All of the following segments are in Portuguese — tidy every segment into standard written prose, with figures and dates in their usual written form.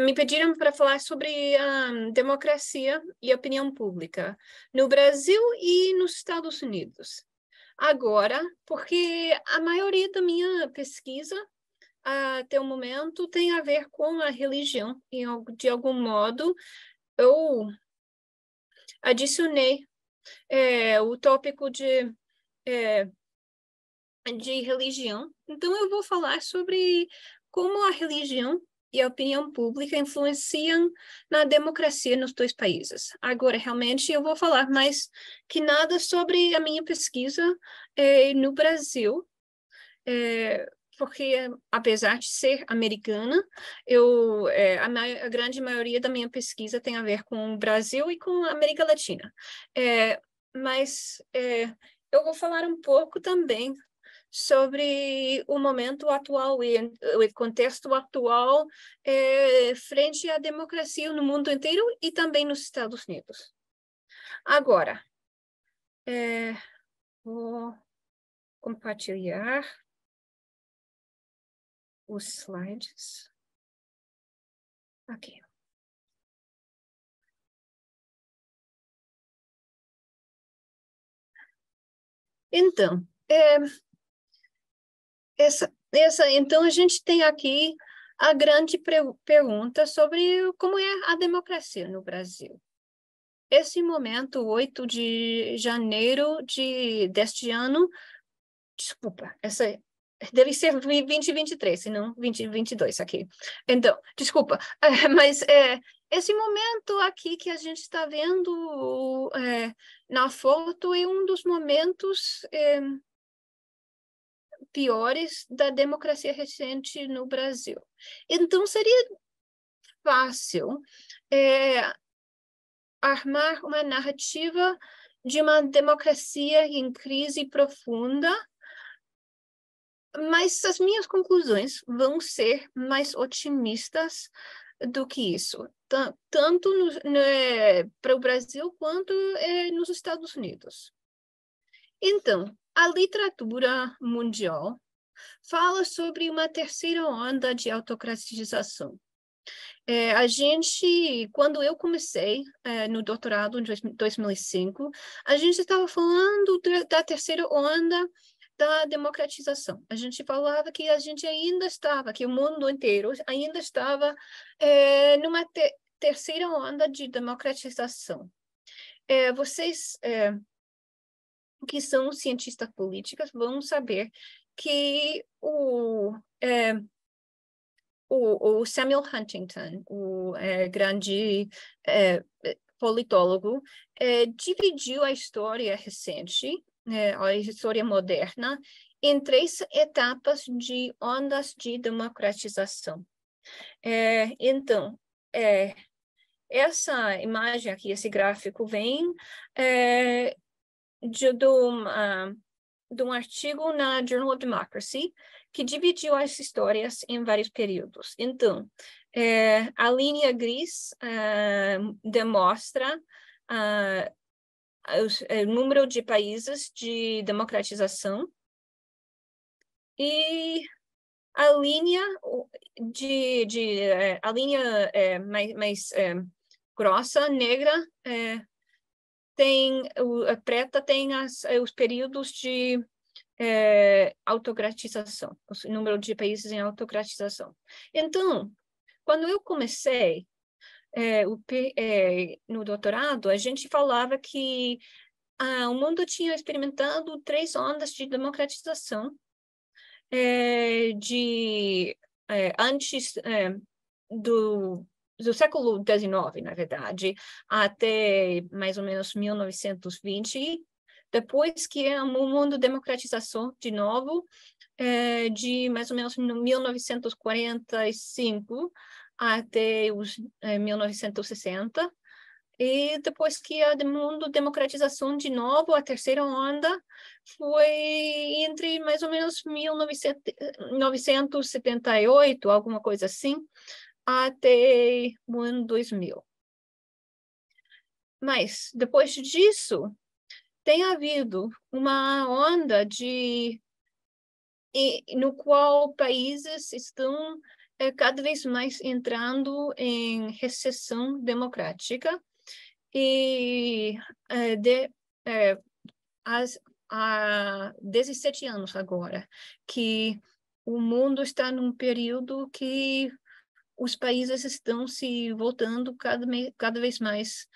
Me pediram para falar sobre a democracia e opinião pública no Brasil e nos Estados Unidos. Agora, porque a maioria da minha pesquisa até o momento tem a ver com a religião, e de algum modo eu adicionei o tópico de religião. Então, eu vou falar sobre como a religião e a opinião pública influenciam na democracia nos dois países. Agora, realmente, eu vou falar mais que nada sobre a minha pesquisa no Brasil, porque, apesar de ser americana, a grande maioria da minha pesquisa tem a ver com o Brasil e com a América Latina. Mas eu vou falar um pouco também sobre o momento atual e o contexto atual frente à democracia no mundo inteiro e também nos Estados Unidos. Agora, vou compartilhar os slides. Aqui. Então, então a gente tem aqui a grande pergunta sobre como é a democracia no Brasil. Esse momento, 8 de janeiro deste ano, desculpa, essa deve ser 2023, se não 2022 aqui. Então, desculpa, mas esse momento aqui que a gente está vendo na foto é um dos momentos piores da democracia recente no Brasil. Então, seria fácil armar uma narrativa de uma democracia em crise profunda, mas as minhas conclusões vão ser mais otimistas do que isso, tanto para o Brasil quanto nos Estados Unidos. Então, a literatura mundial fala sobre uma terceira onda de autocratização. Quando eu comecei no doutorado em 2005, a gente estava falando da terceira onda da democratização. A gente falava que a gente ainda estava, que o mundo inteiro ainda estava numa terceira onda de democratização. Vocês que são cientistas políticos vão saber que o Samuel Huntington, o grande politólogo, dividiu a história recente, a história moderna, em 3 etapas de ondas de democratização. Então, essa imagem aqui, esse gráfico, vem de um artigo na Journal of Democracy, que dividiu as histórias em vários períodos. Então, a linha gris demonstra o número de países de democratização, e a linha mais grossa, negra, a preta tem os períodos de autocratização, o número de países em autocratização. Então, quando eu comecei no doutorado, a gente falava que o mundo tinha experimentado 3 ondas de democratização antes do século XIX, na verdade, até mais ou menos 1920, depois que o mundo democratizou de novo, de mais ou menos 1945 até os 1960, e depois que o mundo democratização de novo, a terceira onda foi entre mais ou menos 1978, alguma coisa assim, até o ano 2000. Mas, depois disso, tem havido uma onda de e no qual países estão cada vez mais entrando em recessão democrática e há 17 anos agora que o mundo está num período que os países estão se voltando cada vez mais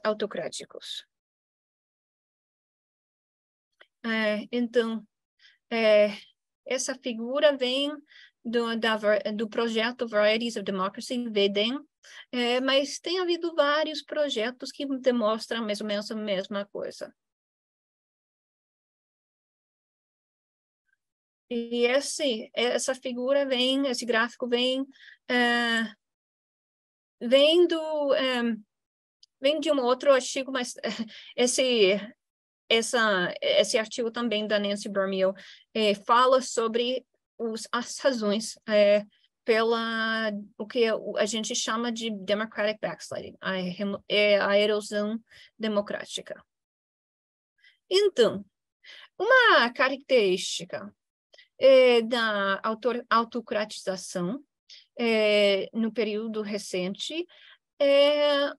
autocráticos. Então, essa figura vem do projeto Varieties of Democracy, VDEM, mas tem havido vários projetos que demonstram mais ou menos a mesma coisa. E essa figura vem, esse gráfico vem, vem de um outro artigo, mas esse artigo também da Nancy Bermeo fala sobre as razões pela o que a gente chama de democratic backsliding, a erosão democrática. Então, uma característica da autocratização no período recente é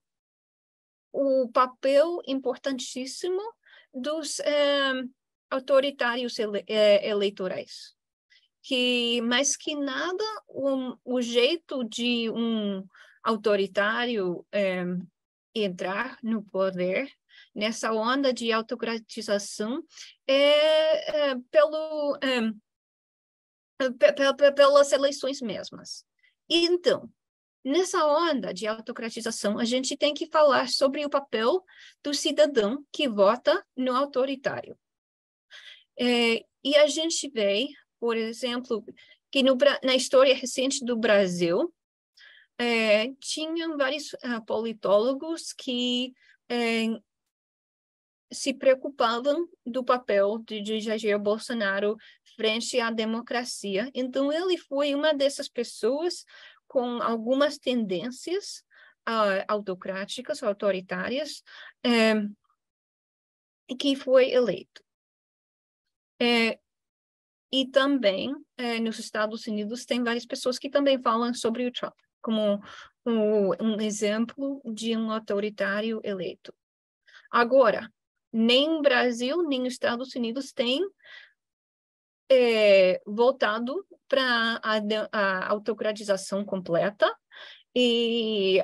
o papel importantíssimo dos autoritários eleitorais, que mais que nada o jeito de um autoritário entrar no poder nessa onda de autocratização pelas eleições mesmas. Então, nessa onda de autocratização, a gente tem que falar sobre o papel do cidadão que vota no autoritário. E a gente vê, por exemplo, que na história recente do Brasil, tinham vários politólogos que se preocupavam do papel de Jair Bolsonaro frente à democracia. Então, ele foi uma dessas pessoas com algumas tendências autocráticas, autoritárias, que foi eleito. E também, nos Estados Unidos, tem várias pessoas que também falam sobre o Trump, como um exemplo de um autoritário eleito. Agora, nem o Brasil, nem os Estados Unidos têm voltado para a autocratização completa. E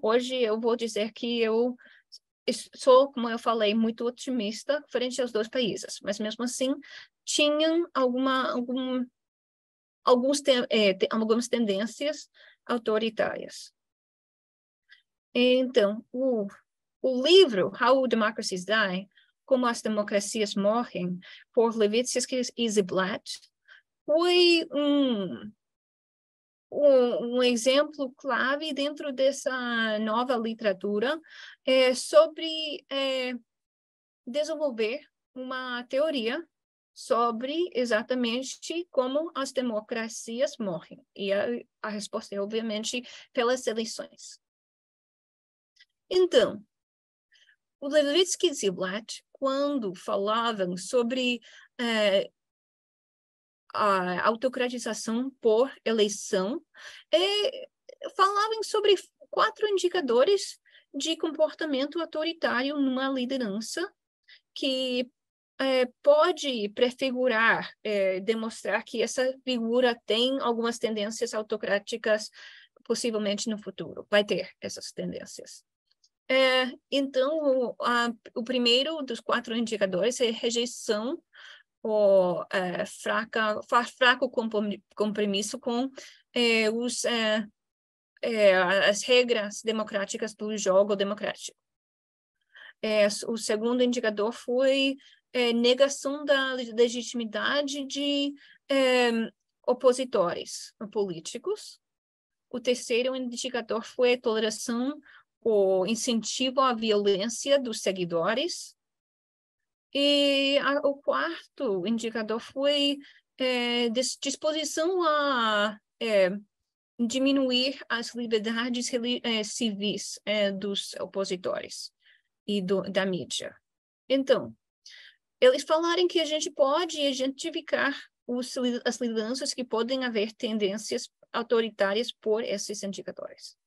hoje eu vou dizer que eu sou, como eu falei, muito otimista frente aos dois países, mas mesmo assim tinham algumas tendências autoritárias. Então, o livro How Democracies Die, Como as Democracias Morrem, por Levitsky e Ziblatt, foi um exemplo clave dentro dessa nova literatura sobre desenvolver uma teoria sobre exatamente como as democracias morrem. E a resposta é, obviamente, pelas eleições. Então, o Levitsky e Ziblatt, quando falavam sobre a autocratização por eleição, falavam sobre 4 indicadores de comportamento autoritário numa liderança que pode prefigurar, demonstrar que essa figura tem algumas tendências autocráticas, possivelmente no futuro, vai ter essas tendências. Então, o primeiro dos 4 indicadores é rejeição ou fraco compromisso com as regras democráticas do jogo democrático. O segundo indicador foi negação da legitimidade de opositores políticos. O terceiro indicador foi toleração ou incentivo à violência dos seguidores. E o quarto indicador foi disposição a diminuir as liberdades civis dos opositores e da mídia. Então, eles falaram que a gente pode identificar as lideranças que podem haver tendências autoritárias por esses indicadores.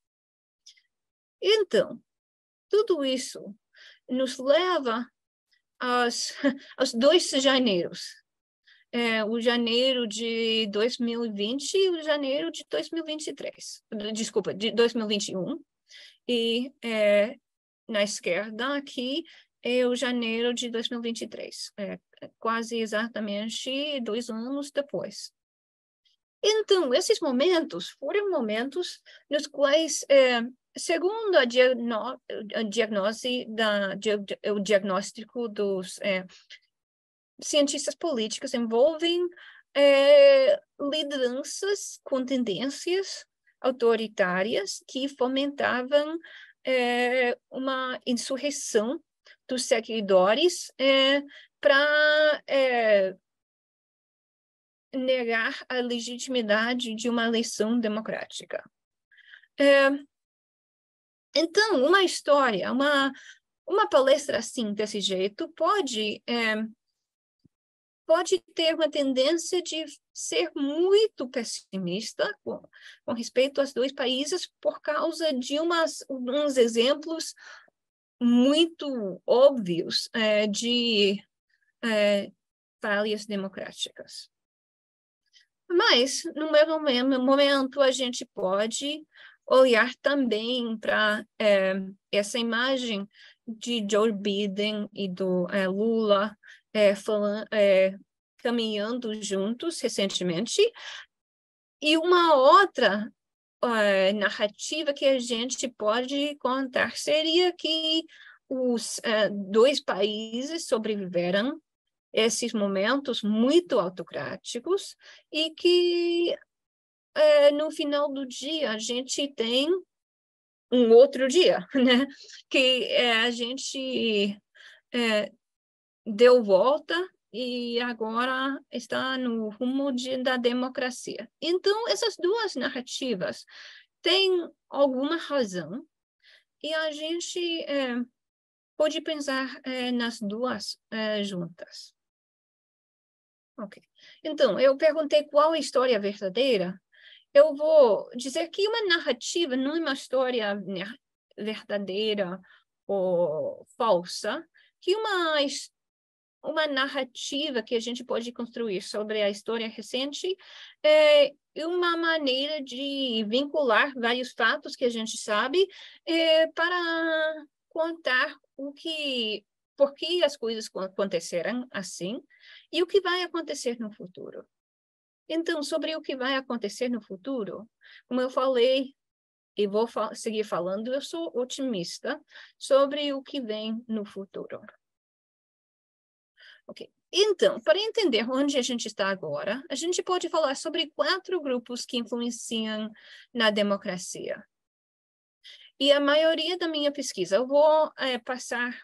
Então, tudo isso nos leva aos 2 janeiros. O janeiro de 2020 e o janeiro de 2023. Desculpa, de 2021. E na esquerda aqui é o janeiro de 2023. Quase exatamente 2 anos depois. Então, esses momentos foram momentos nos quais, segundo o diagnóstico dos cientistas políticos, envolvem lideranças com tendências autoritárias que fomentavam uma insurreição dos seguidores para negar a legitimidade de uma eleição democrática. Então, uma história, uma palestra assim, desse jeito, pode ter uma tendência de ser muito pessimista com respeito aos 2 países por causa de uns exemplos muito óbvios de falhas democráticas. Mas, no mesmo momento, a gente pode olhar também para essa imagem de Joe Biden e do Lula caminhando juntos recentemente, e uma outra narrativa que a gente pode contar seria que os 2 países sobreviveram esses momentos muito autocráticos e que no final do dia a gente tem um outro dia, né? Que a gente deu volta e agora está no rumo da democracia. Então, essas 2 narrativas têm alguma razão e a gente pode pensar nas 2 juntas. Ok. Então, eu perguntei qual a história verdadeira. Eu vou dizer que uma narrativa não é uma história verdadeira ou falsa, que uma narrativa que a gente pode construir sobre a história recente é uma maneira de vincular vários fatos que a gente sabe para contar por que as coisas aconteceram assim e o que vai acontecer no futuro. Então, sobre o que vai acontecer no futuro, como eu falei e vou seguir falando, eu sou otimista sobre o que vem no futuro. Ok. Então, para entender onde a gente está agora, a gente pode falar sobre 4 grupos que influenciam na democracia. E a maioria da minha pesquisa, eu vou passar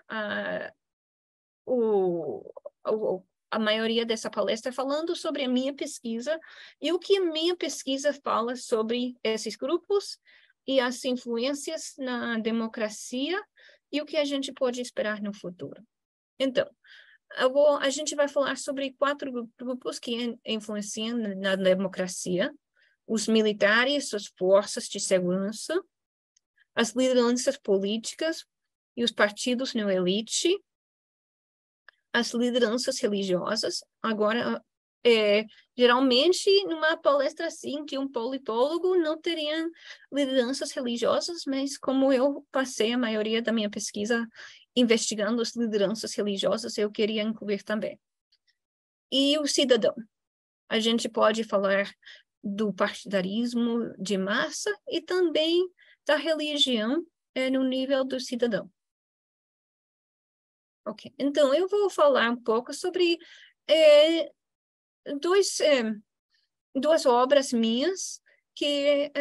a maioria dessa palestra falando sobre a minha pesquisa e o que a minha pesquisa fala sobre esses grupos e as influências na democracia e o que a gente pode esperar no futuro. Então, a gente vai falar sobre 4 grupos que influenciam na democracia: os militares, as forças de segurança, as lideranças políticas e os partidos no elite, as lideranças religiosas. Agora, geralmente, numa palestra assim, de um politólogo, não teriam lideranças religiosas, mas como eu passei a maioria da minha pesquisa investigando as lideranças religiosas, eu queria incluir também. E o cidadão. A gente pode falar do partidarismo de massa e também da religião no nível do cidadão. Ok, então eu vou falar um pouco sobre 2 obras minhas que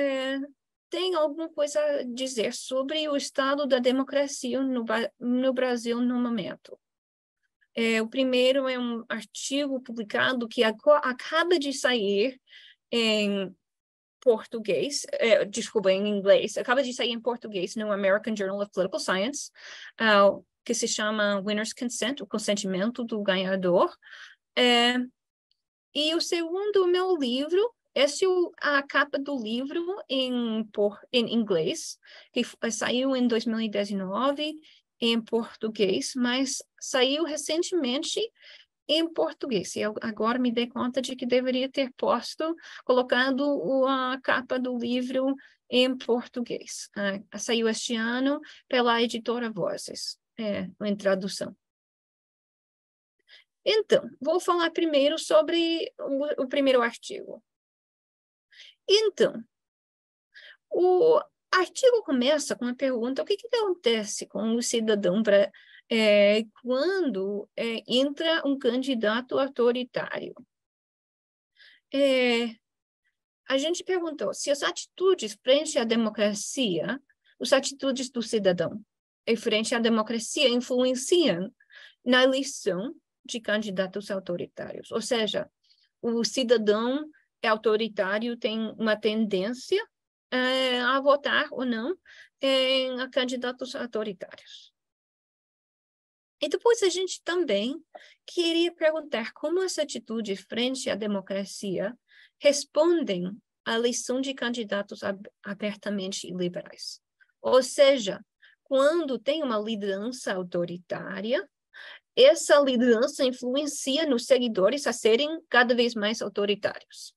têm alguma coisa a dizer sobre o estado da democracia no Brasil no momento. O primeiro é um artigo publicado que acaba de sair em português, desculpa, em inglês, acaba de sair em português no American Journal of Political Science, que se chama Winner's Consent, o consentimento do ganhador. E o segundo, meu livro, a capa do livro em inglês, que saiu em 2019 em português, mas saiu recentemente em português. E eu agora me dei conta de que deveria ter colocado a capa do livro em português. Saiu este ano pela editora Vozes, em tradução. Então, vou falar primeiro sobre o primeiro artigo. Então, o artigo começa com a pergunta: o que acontece com o cidadão quando entra um candidato autoritário? A gente perguntou se as atitudes frente à democracia, as atitudes do cidadão frente à democracia influenciam na eleição de candidatos autoritários. Ou seja, o cidadão autoritário tem uma tendência a votar ou não em candidatos autoritários. E depois a gente também queria perguntar como essa atitude frente à democracia respondem à eleição de candidatos abertamente liberais. Ou seja, quando tem uma liderança autoritária, essa liderança influencia nos seguidores a serem cada vez mais autoritários?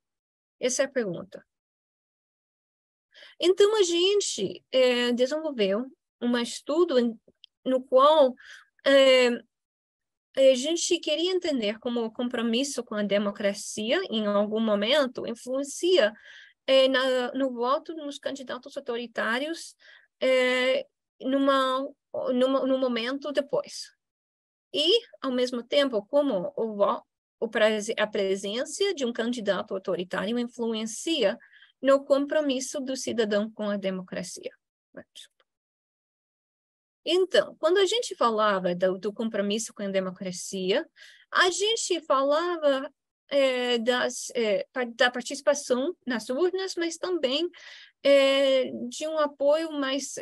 Essa é a pergunta. Então, a gente desenvolveu um estudo no qual a gente queria entender como o compromisso com a democracia, em algum momento, influencia no voto nos candidatos autoritários no momento depois. E, ao mesmo tempo, como a presença de um candidato autoritário influencia no compromisso do cidadão com a democracia. Então, quando a gente falava do compromisso com a democracia, a gente falava da participação nas urnas, mas também de um apoio mais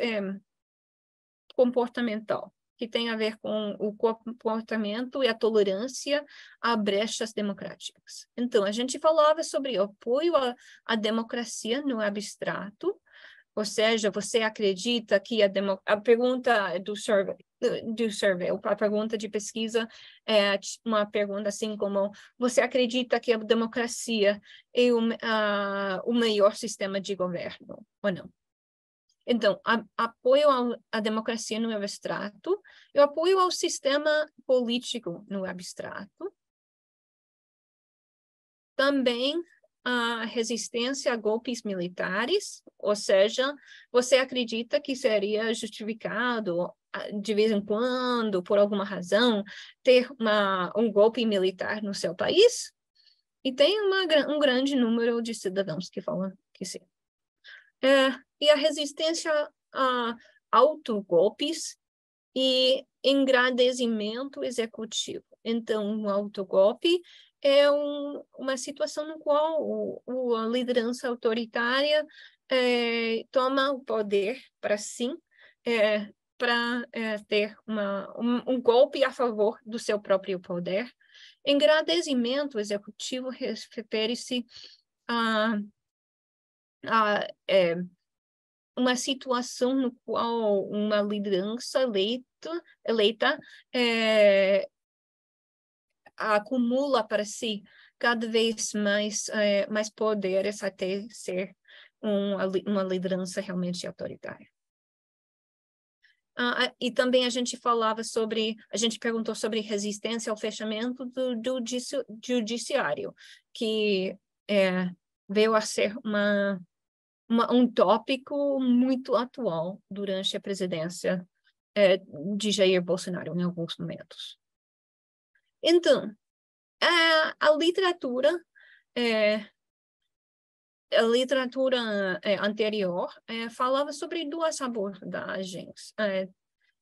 comportamental, que tem a ver com o comportamento e a tolerância a brechas democráticas. Então, a gente falava sobre o apoio à democracia no abstrato, ou seja, você acredita que a pergunta do survey, a pergunta de pesquisa é uma pergunta assim como: você acredita que a democracia é o melhor sistema de governo ou não? Então, apoio à democracia no abstrato e o apoio ao sistema político no abstrato. Também a resistência a golpes militares, ou seja, você acredita que seria justificado, de vez em quando, por alguma razão, ter um golpe militar no seu país? E tem um grande número de cidadãos que falam que sim. E a resistência a autogolpes e engrandecimento executivo. Então, o autogolpe é uma situação no qual a liderança autoritária toma o poder para si, para ter um golpe a favor do seu próprio poder. Engrandecimento executivo refere-se a uma situação no qual uma liderança eleita acumula para si cada vez mais poderes até ser uma liderança realmente autoritária. E também a gente perguntou sobre resistência ao fechamento do judiciário, que veio a ser um tópico muito atual durante a presidência de Jair Bolsonaro, em alguns momentos. Então, a literatura anterior falava sobre duas abordagens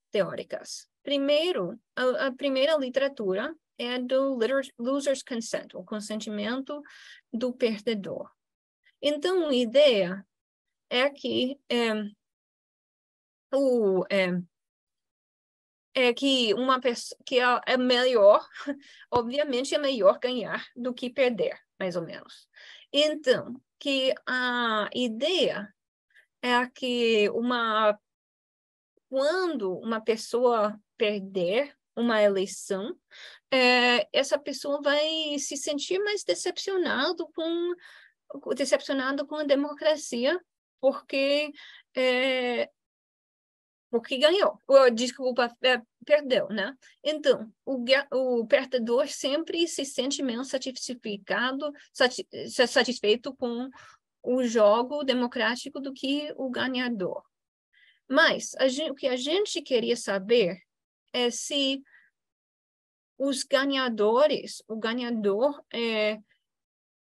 teóricas. Primeiro, a primeira literatura é do loser's consent, o consentimento do perdedor. Então, a ideia é que é que uma pessoa que é melhor, obviamente é melhor ganhar do que perder, mais ou menos. Então, que a ideia é que quando uma pessoa perder uma eleição, essa pessoa vai se sentir mais decepcionado com a democracia, porque ganhou, desculpa, perdeu, né? Então, o perdedor sempre se sente menos satisfeito com o jogo democrático do que o ganhador. Mas o que a gente queria saber é se o ganhador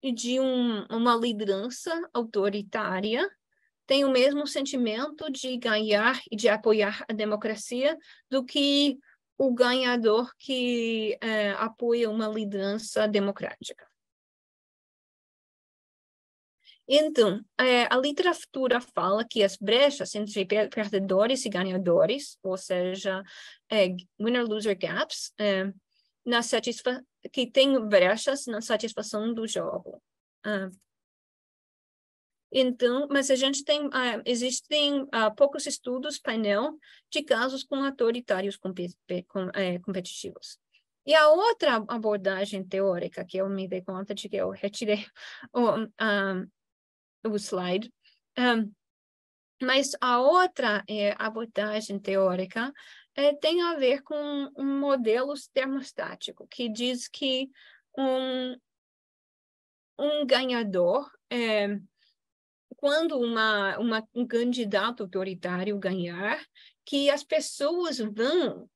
de uma liderança autoritária tem o mesmo sentimento de ganhar e de apoiar a democracia do que o ganhador que apoia uma liderança democrática. Então, a literatura fala que as brechas entre perdedores e ganhadores, ou seja, winner-loser gaps, que tem brechas na satisfação do jogo. Então, mas a gente existem poucos estudos painel de casos com autoritários competitivos. E a outra abordagem teórica que eu me dei conta de que eu retirei o slide, mas a outra abordagem teórica tem a ver com um modelo termostático, que diz que um ganhador quando um candidato autoritário ganhar, que as pessoas vão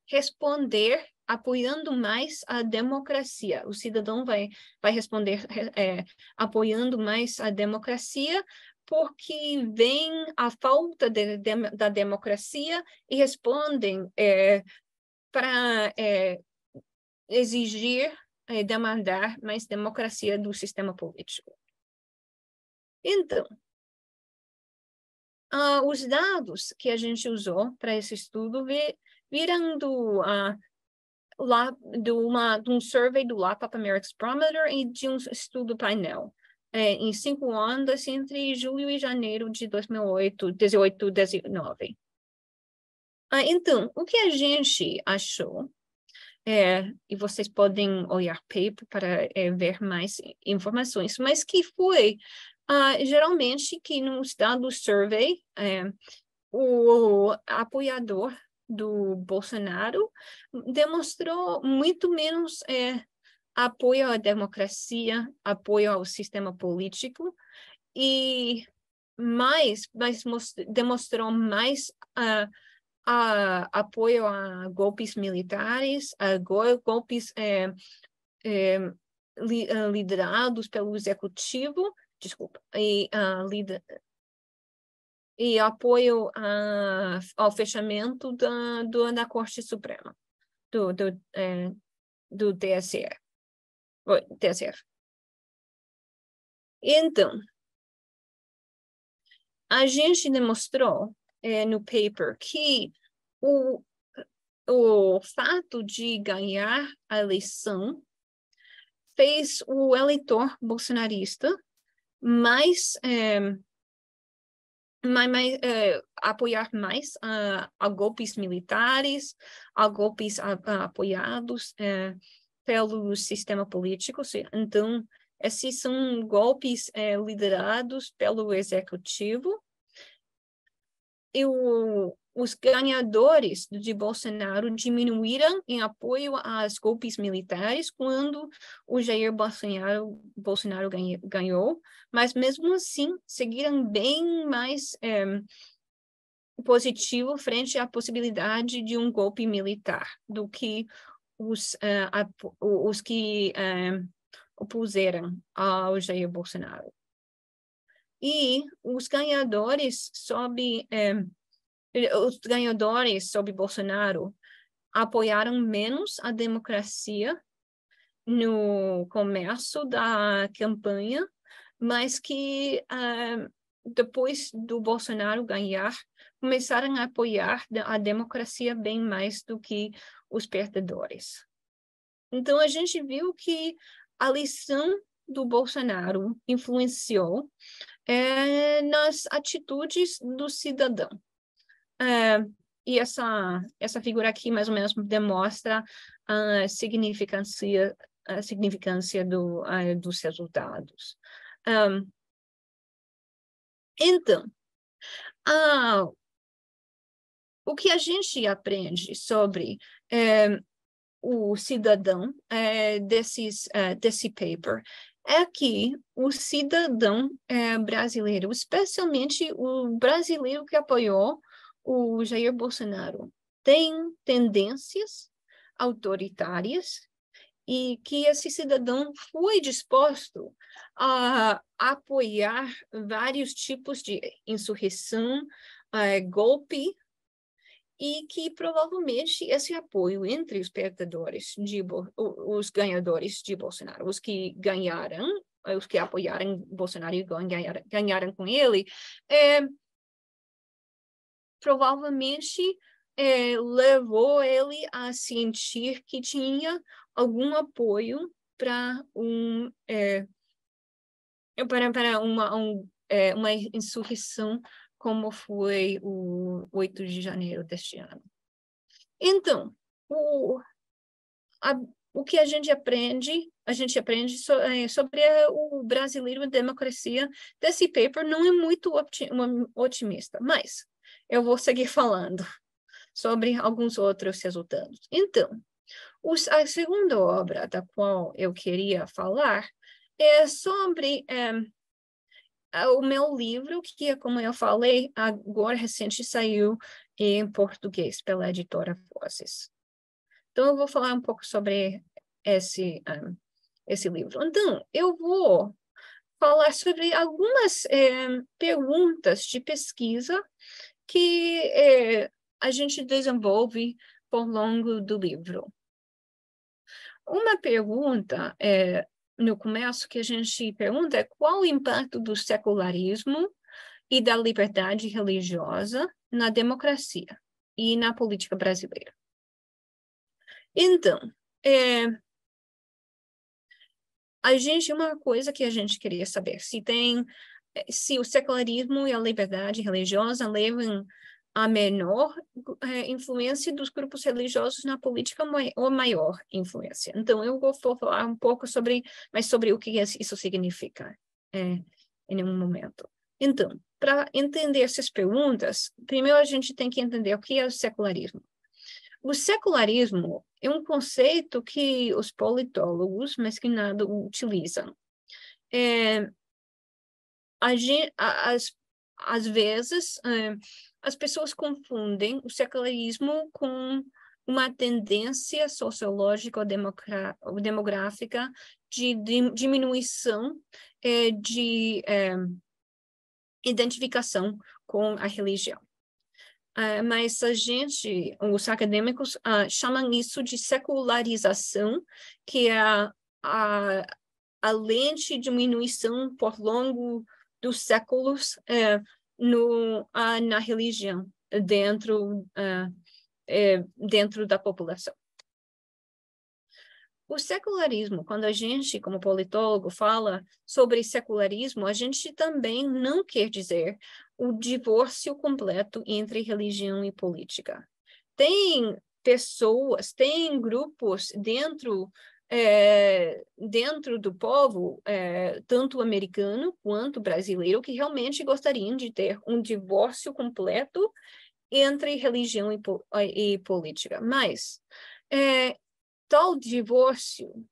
responder apoiando mais a democracia. O cidadão vai responder apoiando mais a democracia, porque vem a falta da democracia e respondem para exigir, demandar mais democracia do sistema político. Então, os dados que a gente usou para esse estudo viram de um survey do Lap-Up American Barometer e de um estudo painel em 5 anos, entre julho e janeiro de 2018 e 2019. Então, o que a gente achou, e vocês podem olhar paper para ver mais informações, mas que foi geralmente que no estado survey, o apoiador do Bolsonaro demonstrou muito menos apoio à democracia, apoio ao sistema político, e demonstrou mais apoio a golpes militares, a golpes liderados pelo executivo, desculpa, e apoio ao fechamento da Corte Suprema, do TSE. TSF. Então, a gente demonstrou no paper que o fato de ganhar a eleição fez o eleitor bolsonarista apoiar mais a golpes militares, a golpes apoiados pelo sistema político. Então, esses são golpes liderados pelo executivo. E os ganhadores de Bolsonaro diminuíram em apoio aos golpes militares quando o Jair Bolsonaro ganhou, mas mesmo assim seguiram bem mais positivo frente à possibilidade de um golpe militar do que os que opuseram ao Jair Bolsonaro. E os ganhadores sob Bolsonaro apoiaram menos a democracia no começo da campanha, mas que depois do Bolsonaro ganhar, começaram a apoiar a democracia bem mais do que os perdedores. Então, a gente viu que a lição do Bolsonaro influenciou nas atitudes do cidadão. E essa figura aqui, mais ou menos, demonstra a significância dos resultados. Então, o que a gente aprende sobre o cidadão desse paper é que o cidadão brasileiro, especialmente o brasileiro que apoiou o Jair Bolsonaro, tem tendências autoritárias e que esse cidadão foi disposto a apoiar vários tipos de insurreição, golpe, e que provavelmente esse apoio entre os perdedores, os ganhadores de Bolsonaro, os que ganharam, os que apoiaram Bolsonaro e ganharam com ele, provavelmente levou ele a sentir que tinha algum apoio para uma insurreição como foi o 8 de janeiro deste ano. Então, o que a gente aprende sobre o brasileiro e a democracia desse paper não é muito otimista, mas eu vou seguir falando sobre alguns outros resultados. Então, a segunda obra da qual eu queria falar é sobre o meu livro, que, como eu falei, agora recente saiu em português pela editora Vozes. Então, eu vou falar um pouco sobre esse livro. Então, eu vou falar sobre algumas perguntas de pesquisa que a gente desenvolve ao longo do livro. Uma pergunta no começo que a gente pergunta é qual o impacto do secularismo e da liberdade religiosa na democracia e na política brasileira. Então, uma coisa que a gente queria saber, se o secularismo e a liberdade religiosa levam a menor influência dos grupos religiosos na política ou maior influência. Então, eu vou falar um pouco sobre o que isso significa em um momento. Então, para entender essas perguntas, primeiro a gente tem que entender o que é o secularismo. O secularismo é um conceito que os politólogos, mais que nada, utilizam. Às vezes, as pessoas confundem o secularismo com uma tendência sociológica ou demográfica de diminuição de identificação com a religião. Mas os acadêmicos chamam isso de secularização, que é a lente diminuição por longo dos séculos na religião, dentro da população. O secularismo, quando a gente, como politólogo, fala sobre secularismo, a gente também não quer dizer o divórcio completo entre religião e política. Tem pessoas, tem grupos dentro do povo, tanto americano quanto brasileiro, que realmente gostariam de ter um divórcio completo entre religião e política. Mas tal divórcio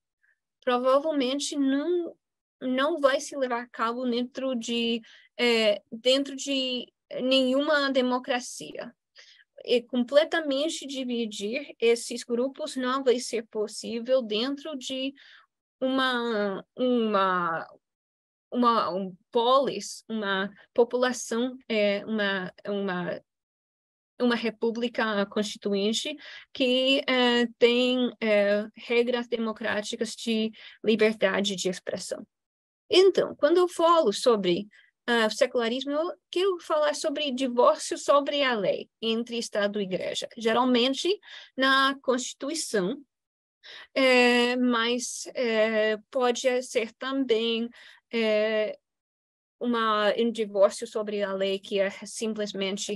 provavelmente não vai se levar a cabo dentro de nenhuma democracia. E completamente dividir esses grupos não vai ser possível dentro de uma polis, uma população, uma república constituinte que tem regras democráticas de liberdade de expressão. Então, quando eu falo sobre secularismo, eu quero falar sobre divórcio sobre a lei entre Estado e Igreja, geralmente na Constituição, mas pode ser também um divórcio sobre a lei que é simplesmente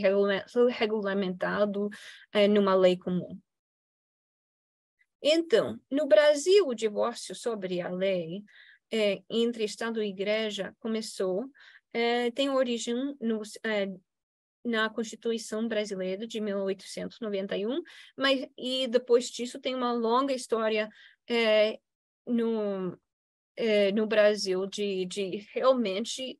regulamentado numa lei comum. Então, no Brasil, o divórcio sobre a lei entre Estado e Igreja começou, tem origem na Constituição Brasileira de 1891, e depois disso tem uma longa história no Brasil de realmente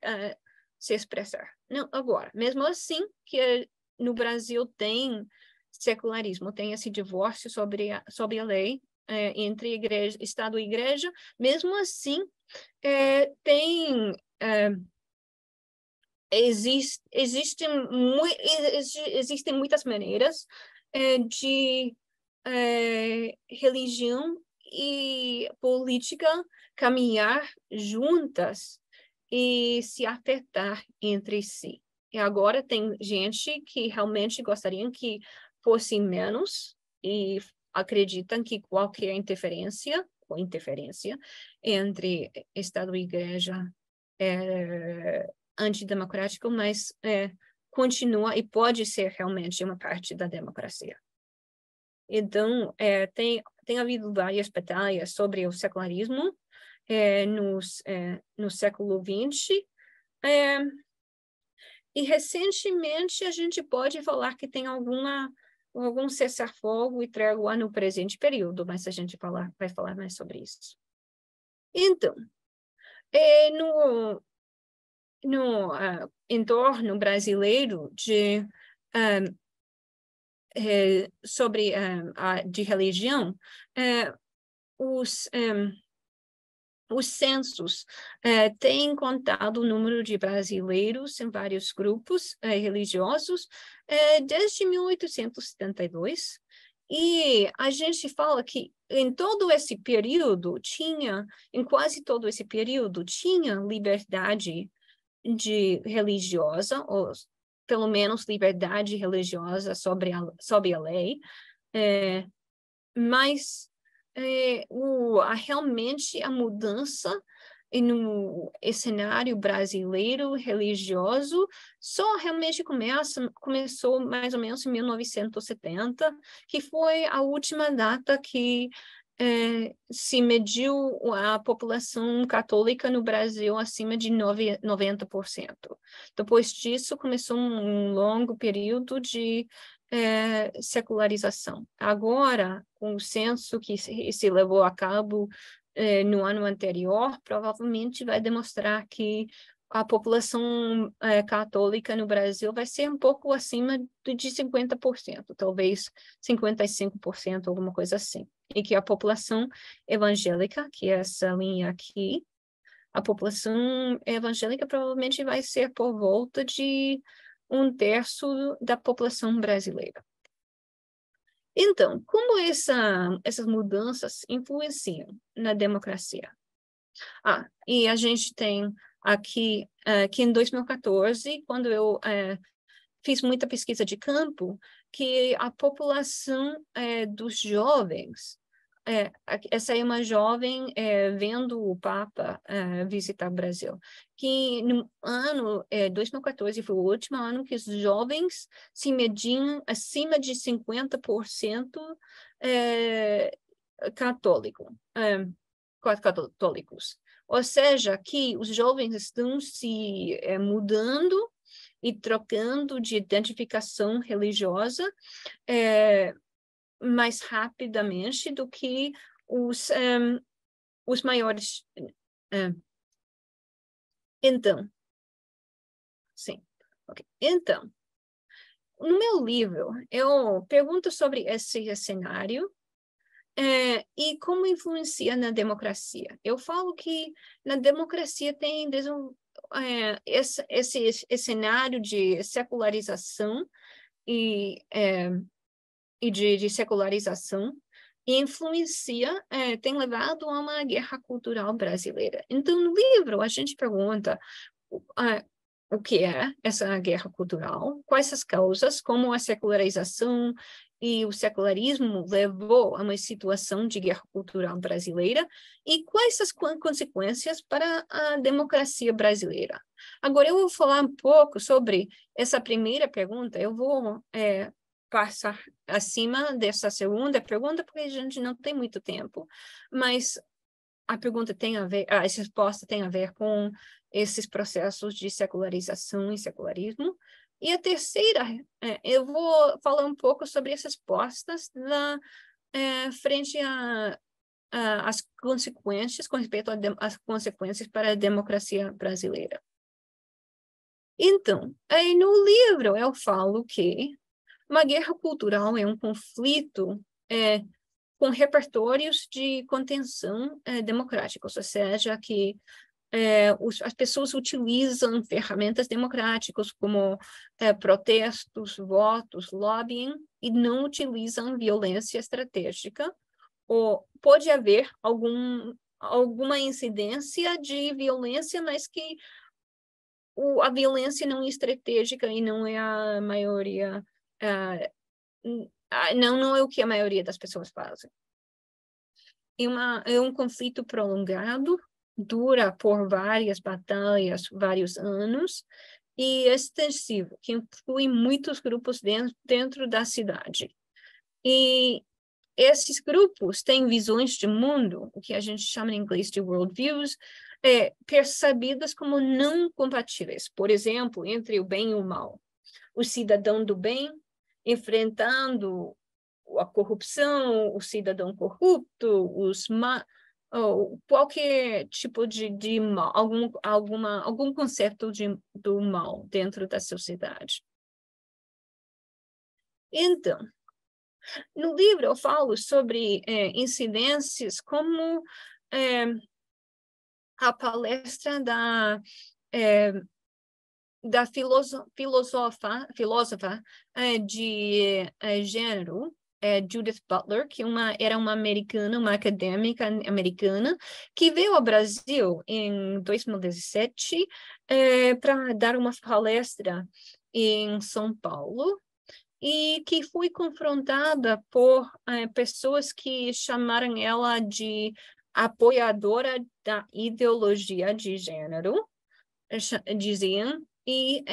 se expressar. Não, agora, mesmo assim, que no Brasil tem secularismo, tem esse divórcio sobre a lei entre igreja, Estado e Igreja, mesmo assim, existem muitas maneiras de religião e política caminhar juntas e se afetar entre si. E agora tem gente que realmente gostaria que fosse menos e acreditam que qualquer interferência entre Estado e Igreja é antidemocrático, mas continua e pode ser realmente uma parte da democracia. Então, tem havido várias batalhas sobre o secularismo no século XX, e recentemente a gente pode falar que tem algum cessar-fogo e trégua no presente período, mas a gente vai falar mais sobre isso. Então, no entorno brasileiro de religião, os censos têm contado o número de brasileiros em vários grupos religiosos desde 1872, e a gente fala que em quase todo esse período, tinha liberdade religiosa, ou pelo menos liberdade religiosa sobre a lei, mas realmente a mudança no cenário brasileiro religioso só realmente começou mais ou menos em 1970, que foi a última data que se mediu a população católica no Brasil acima de 90%. Depois disso, começou um longo período de secularização. Agora, o censo que se levou a cabo no ano anterior, provavelmente vai demonstrar que a população católica no Brasil vai ser um pouco acima de 50%, talvez 55%, alguma coisa assim. E que a população evangélica, que é essa linha aqui, a população evangélica provavelmente vai ser por volta de 1/3 da população brasileira. Então, como essas mudanças influenciam na democracia? E a gente tem aqui que em 2014, quando eu fiz muita pesquisa de campo, que a população dos jovens, essa é uma jovem vendo o Papa visitar o Brasil, que no ano 2014 foi o último ano que os jovens se mediam acima de 50% católicos. Ou seja, que os jovens estão se mudando e trocando de identificação religiosa mais rapidamente do que os maiores. Então, sim. Okay. Então, no meu livro, eu pergunto sobre esse cenário e como influencia na democracia. Eu falo que na democracia tem esse cenário de secularização e de secularização e tem levado a uma guerra cultural brasileira. Então, no livro, a gente pergunta o que é essa guerra cultural, quais as causas, como a secularização e o secularismo levou a uma situação de guerra cultural brasileira e quais as consequências para a democracia brasileira. Agora, eu vou falar um pouco sobre essa primeira pergunta, eu vou passar acima dessa segunda pergunta, porque a gente não tem muito tempo, mas a pergunta tem a ver, a resposta tem a ver com esses processos de secularização e secularismo. E a terceira, eu vou falar um pouco sobre as respostas frente às consequências, com respeito às consequências para a democracia brasileira. Então, no livro eu falo que uma guerra cultural é um conflito com repertórios de contenção democráticos, ou seja, que as pessoas utilizam ferramentas democráticas como protestos, votos, lobbying, e não utilizam violência estratégica, ou pode haver alguma incidência de violência, mas que a violência não é estratégica e não é a maioria, não é o que a maioria das pessoas fazem. É um conflito prolongado, dura por várias batalhas, vários anos, e extensivo, que inclui muitos grupos dentro da cidade. E esses grupos têm visões de mundo, o que a gente chama em inglês de worldviews, percebidas como não compatíveis. Por exemplo, entre o bem e o mal. O cidadão do bem enfrentando a corrupção, o cidadão corrupto, qualquer tipo de mal, algum conceito do mal dentro da sociedade. Então, no livro eu falo sobre incidências como a palestra da filósofa de gênero, Judith Butler, que era uma americana, uma acadêmica americana, que veio ao Brasil em 2017 para dar uma palestra em São Paulo, e que foi confrontada por pessoas que chamaram ela de apoiadora da ideologia de gênero, diziam, e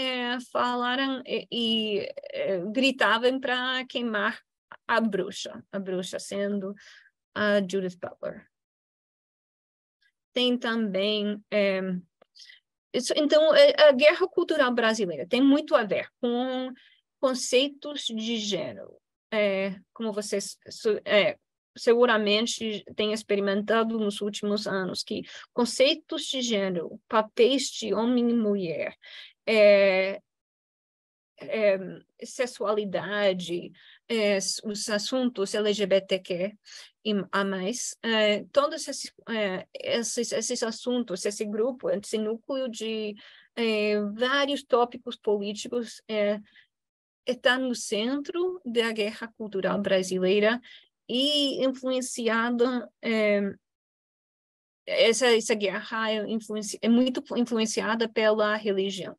falaram e gritavam para queimar a bruxa sendo a Judith Butler. Tem também então a guerra cultural brasileira tem muito a ver com conceitos de gênero, como vocês seguramente têm experimentado nos últimos anos, que conceitos de gênero, papéis de homem e mulher, sexualidade, os assuntos LGBTQ a mais, todos esses assuntos, esse grupo, esse núcleo de vários tópicos políticos está no centro da guerra cultural brasileira e influenciada essa guerra é muito influenciada pela religião.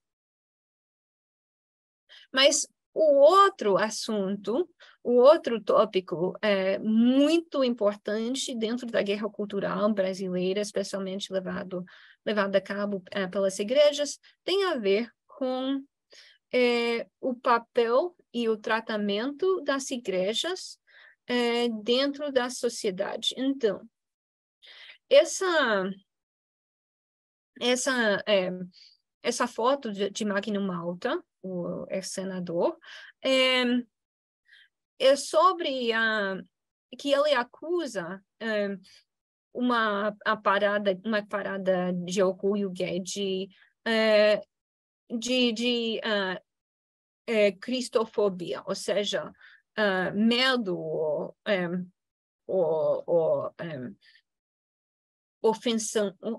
Mas o outro assunto, o outro tópico muito importante dentro da guerra cultural brasileira, especialmente levado a cabo pelas igrejas, tem a ver com o papel e o tratamento das igrejas dentro da sociedade. Então, essa foto de Magno Malta, o ex-senador, é sobre que ele acusa uma parada de orgulho gay de cristofobia, ou seja, medo ou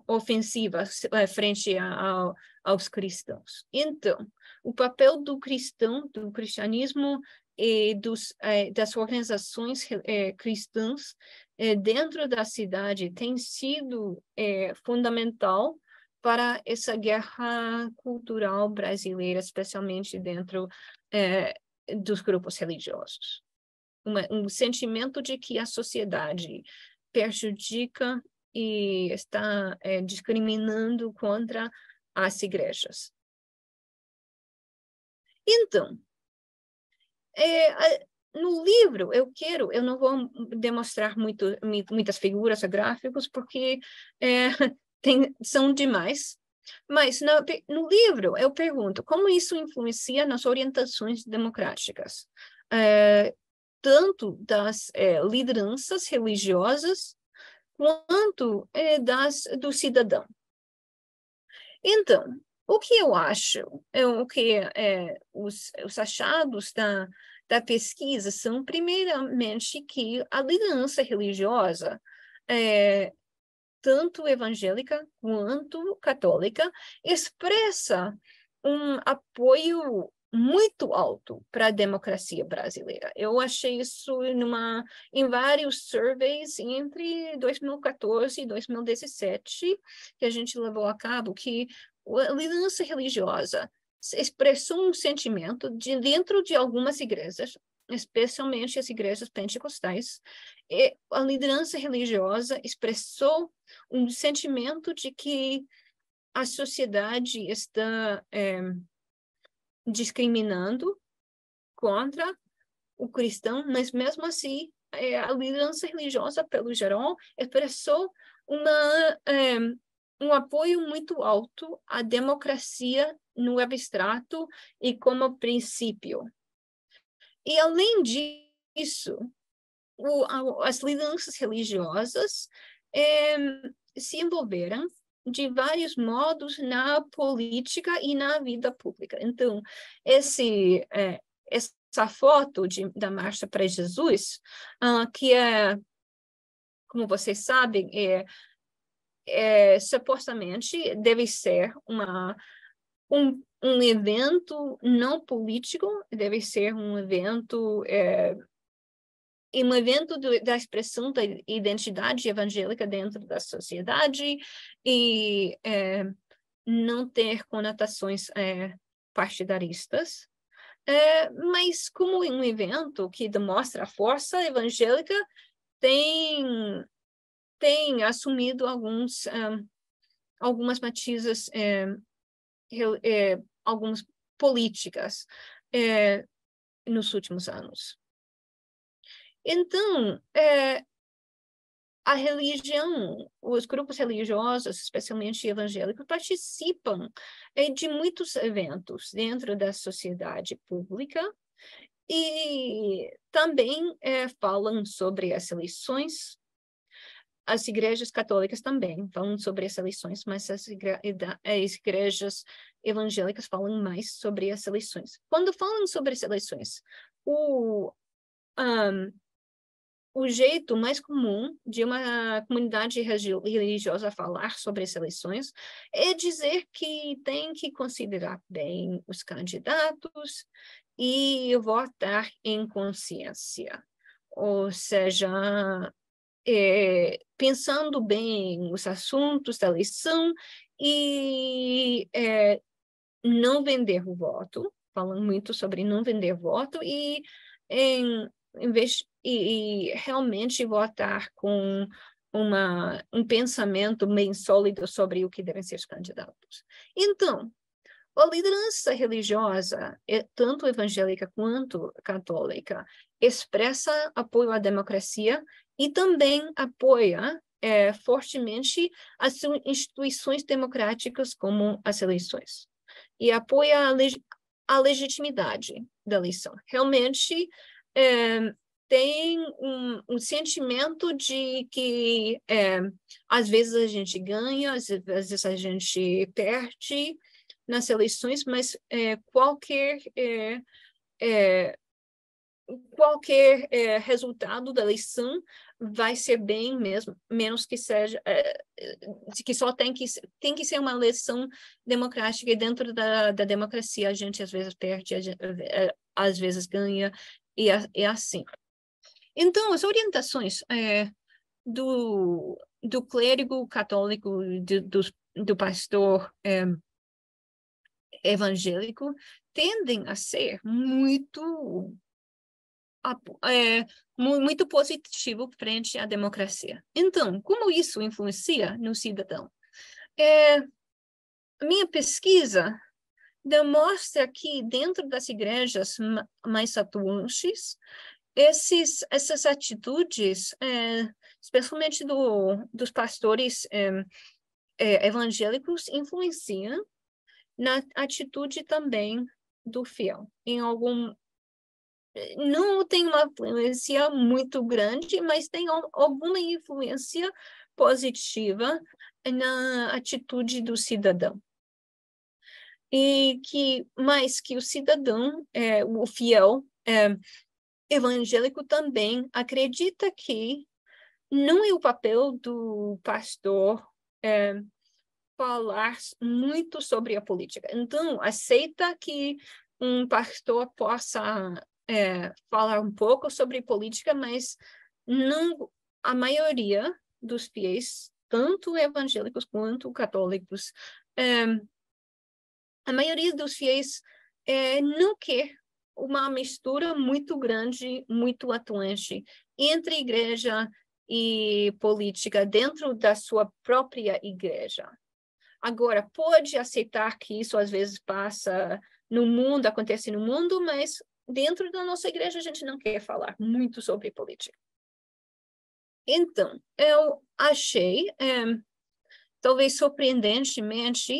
ofensiva frente aos cristãos. Então, o papel do cristianismo e das organizações cristãs dentro da cidade tem sido fundamental para essa guerra cultural brasileira, especialmente dentro dos grupos religiosos. Um sentimento de que a sociedade prejudica e está discriminando contra as igrejas. Então, no livro, eu não vou demonstrar muitas figuras ou gráficos, porque são demais, mas no livro eu pergunto como isso influencia nas orientações democráticas, tanto das lideranças religiosas, quanto do cidadão. Então, o que eu acho, os achados da pesquisa são, primeiramente, que a liderança religiosa, tanto evangélica quanto católica, expressa um apoio muito alto para a democracia brasileira. Eu achei isso em vários surveys entre 2014 e 2017, que a gente levou a cabo, que a liderança religiosa expressou um sentimento dentro de algumas igrejas, especialmente as igrejas pentecostais, e a liderança religiosa expressou um sentimento de que a sociedade está discriminando contra o cristão, mas mesmo assim a liderança religiosa, pelo geral, expressou um apoio muito alto à democracia no abstrato e como princípio. E, além disso, as lideranças religiosas se envolveram de vários modos na política e na vida pública. Então, essa foto da Marcha para Jesus, que como vocês sabem, supostamente deve ser um evento não político, deve ser um evento da expressão da identidade evangélica dentro da sociedade e não ter conotações partidaristas, mas como um evento que demonstra a força evangélica, tem assumido algumas matizes, algumas políticas nos últimos anos. Então, a religião, os grupos religiosos, especialmente evangélicos, participam de muitos eventos dentro da sociedade pública e também falam sobre as eleições. As igrejas católicas também falam sobre as eleições, mas as igrejas evangélicas falam mais sobre as eleições. Quando falam sobre as eleições, o jeito mais comum de uma comunidade religiosa falar sobre as eleições é dizer que tem que considerar bem os candidatos e votar em consciência. Ou seja, pensando bem os assuntos da eleição e não vender o voto, falando muito sobre não vender voto e em vez e realmente votar com um pensamento bem sólido sobre o que devem ser os candidatos. Então, a liderança religiosa, tanto evangélica quanto católica, expressa apoio à democracia e também apoia fortemente as instituições democráticas como as eleições. E apoia a legitimidade da eleição. Realmente tem um sentimento de que às vezes a gente ganha, às vezes a gente perde nas eleições, mas qualquer resultado da eleição vai ser bem mesmo, menos que seja que só tem que ser uma eleição democrática, e dentro da democracia a gente às vezes perde, às vezes ganha, e é assim. Então, as orientações do clérigo católico, dos do pastor evangélico tendem a ser muito positivo frente à democracia. Então, como isso influencia no cidadão? Minha pesquisa demonstra que dentro das igrejas mais atuantes, essas atitudes, especialmente dos pastores evangélicos, influenciam na atitude também do fiel. Não tem uma influência muito grande, mas tem alguma influência positiva na atitude do cidadão. E mais que o cidadão, o fiel evangélico também acredita que não é o papel do pastor falar muito sobre a política. Então, aceita que um pastor possa falar um pouco sobre política, mas não a maioria dos fiéis, tanto evangélicos quanto católicos, a maioria dos fiéis não quer uma mistura muito grande, muito atuante entre igreja e política dentro da sua própria igreja. Agora, pode aceitar que isso às vezes passa no mundo, acontece no mundo, mas dentro da nossa igreja a gente não quer falar muito sobre política. Então, eu achei, talvez surpreendentemente,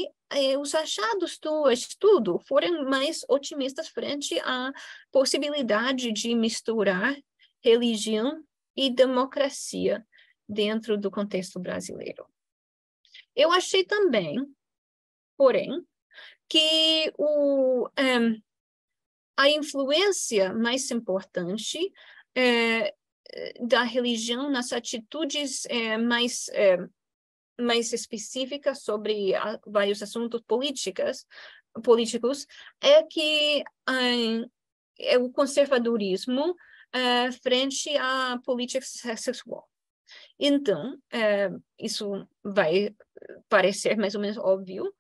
os achados do estudo foram mais otimistas frente à possibilidade de misturar religião e democracia dentro do contexto brasileiro. Eu achei também, porém, que a influência mais importante da religião nas atitudes mais específicas sobre vários assuntos políticos é que é o conservadorismo frente à política sexual. Então, isso vai parecer mais ou menos óbvio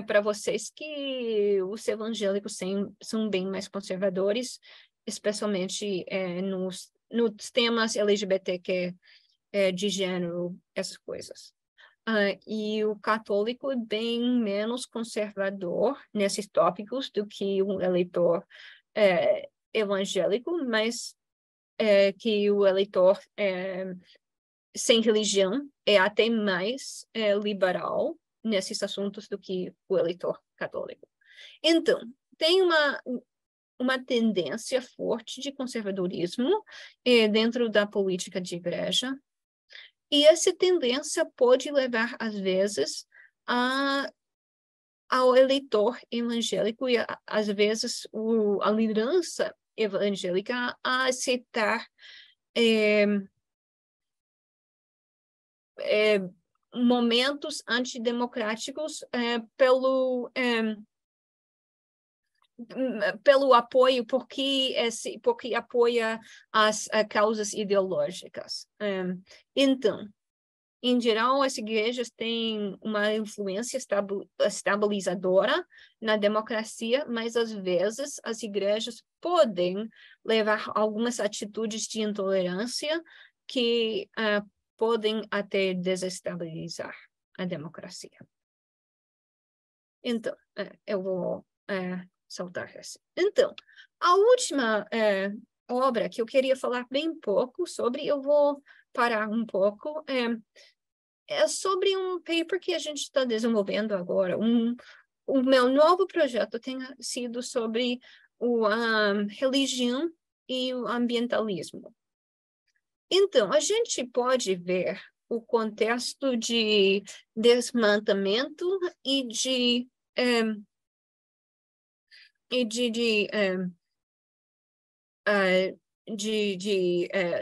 para vocês que os evangélicos são bem mais conservadores, especialmente nos temas LGBTQ, de gênero, essas coisas. E o católico é bem menos conservador nesses tópicos do que um eleitor evangélico, mas que o eleitor sem religião é até mais liberal nesses assuntos do que o eleitor católico. Então, tem uma tendência forte de conservadorismo dentro da política de igreja, e essa tendência pode levar, às vezes, ao eleitor evangélico e, às vezes, a liderança evangélica a aceitar momentos antidemocráticos pelo apoio, porque apoia as causas ideológicas. Então, em geral, as igrejas têm uma influência estabilizadora na democracia, mas às vezes as igrejas podem levar algumas atitudes de intolerância que podem até desestabilizar a democracia. Então, eu vou saltar essa. Então, a última obra que eu queria falar bem pouco sobre, eu vou parar um pouco, é sobre um paper que a gente está desenvolvendo agora. O meu novo projeto tem sido sobre a religião e o ambientalismo. Então, a gente pode ver o contexto de desmatamento e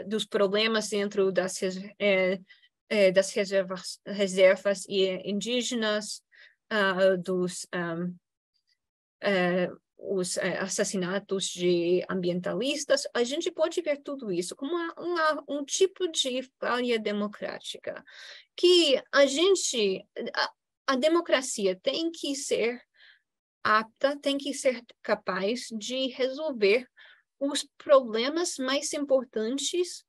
dos problemas dentro das reservas indígenas, os assassinatos de ambientalistas. A gente pode ver tudo isso como um tipo de falha democrática, que a gente a democracia tem que ser apta, tem que ser capaz de resolver os problemas mais importantes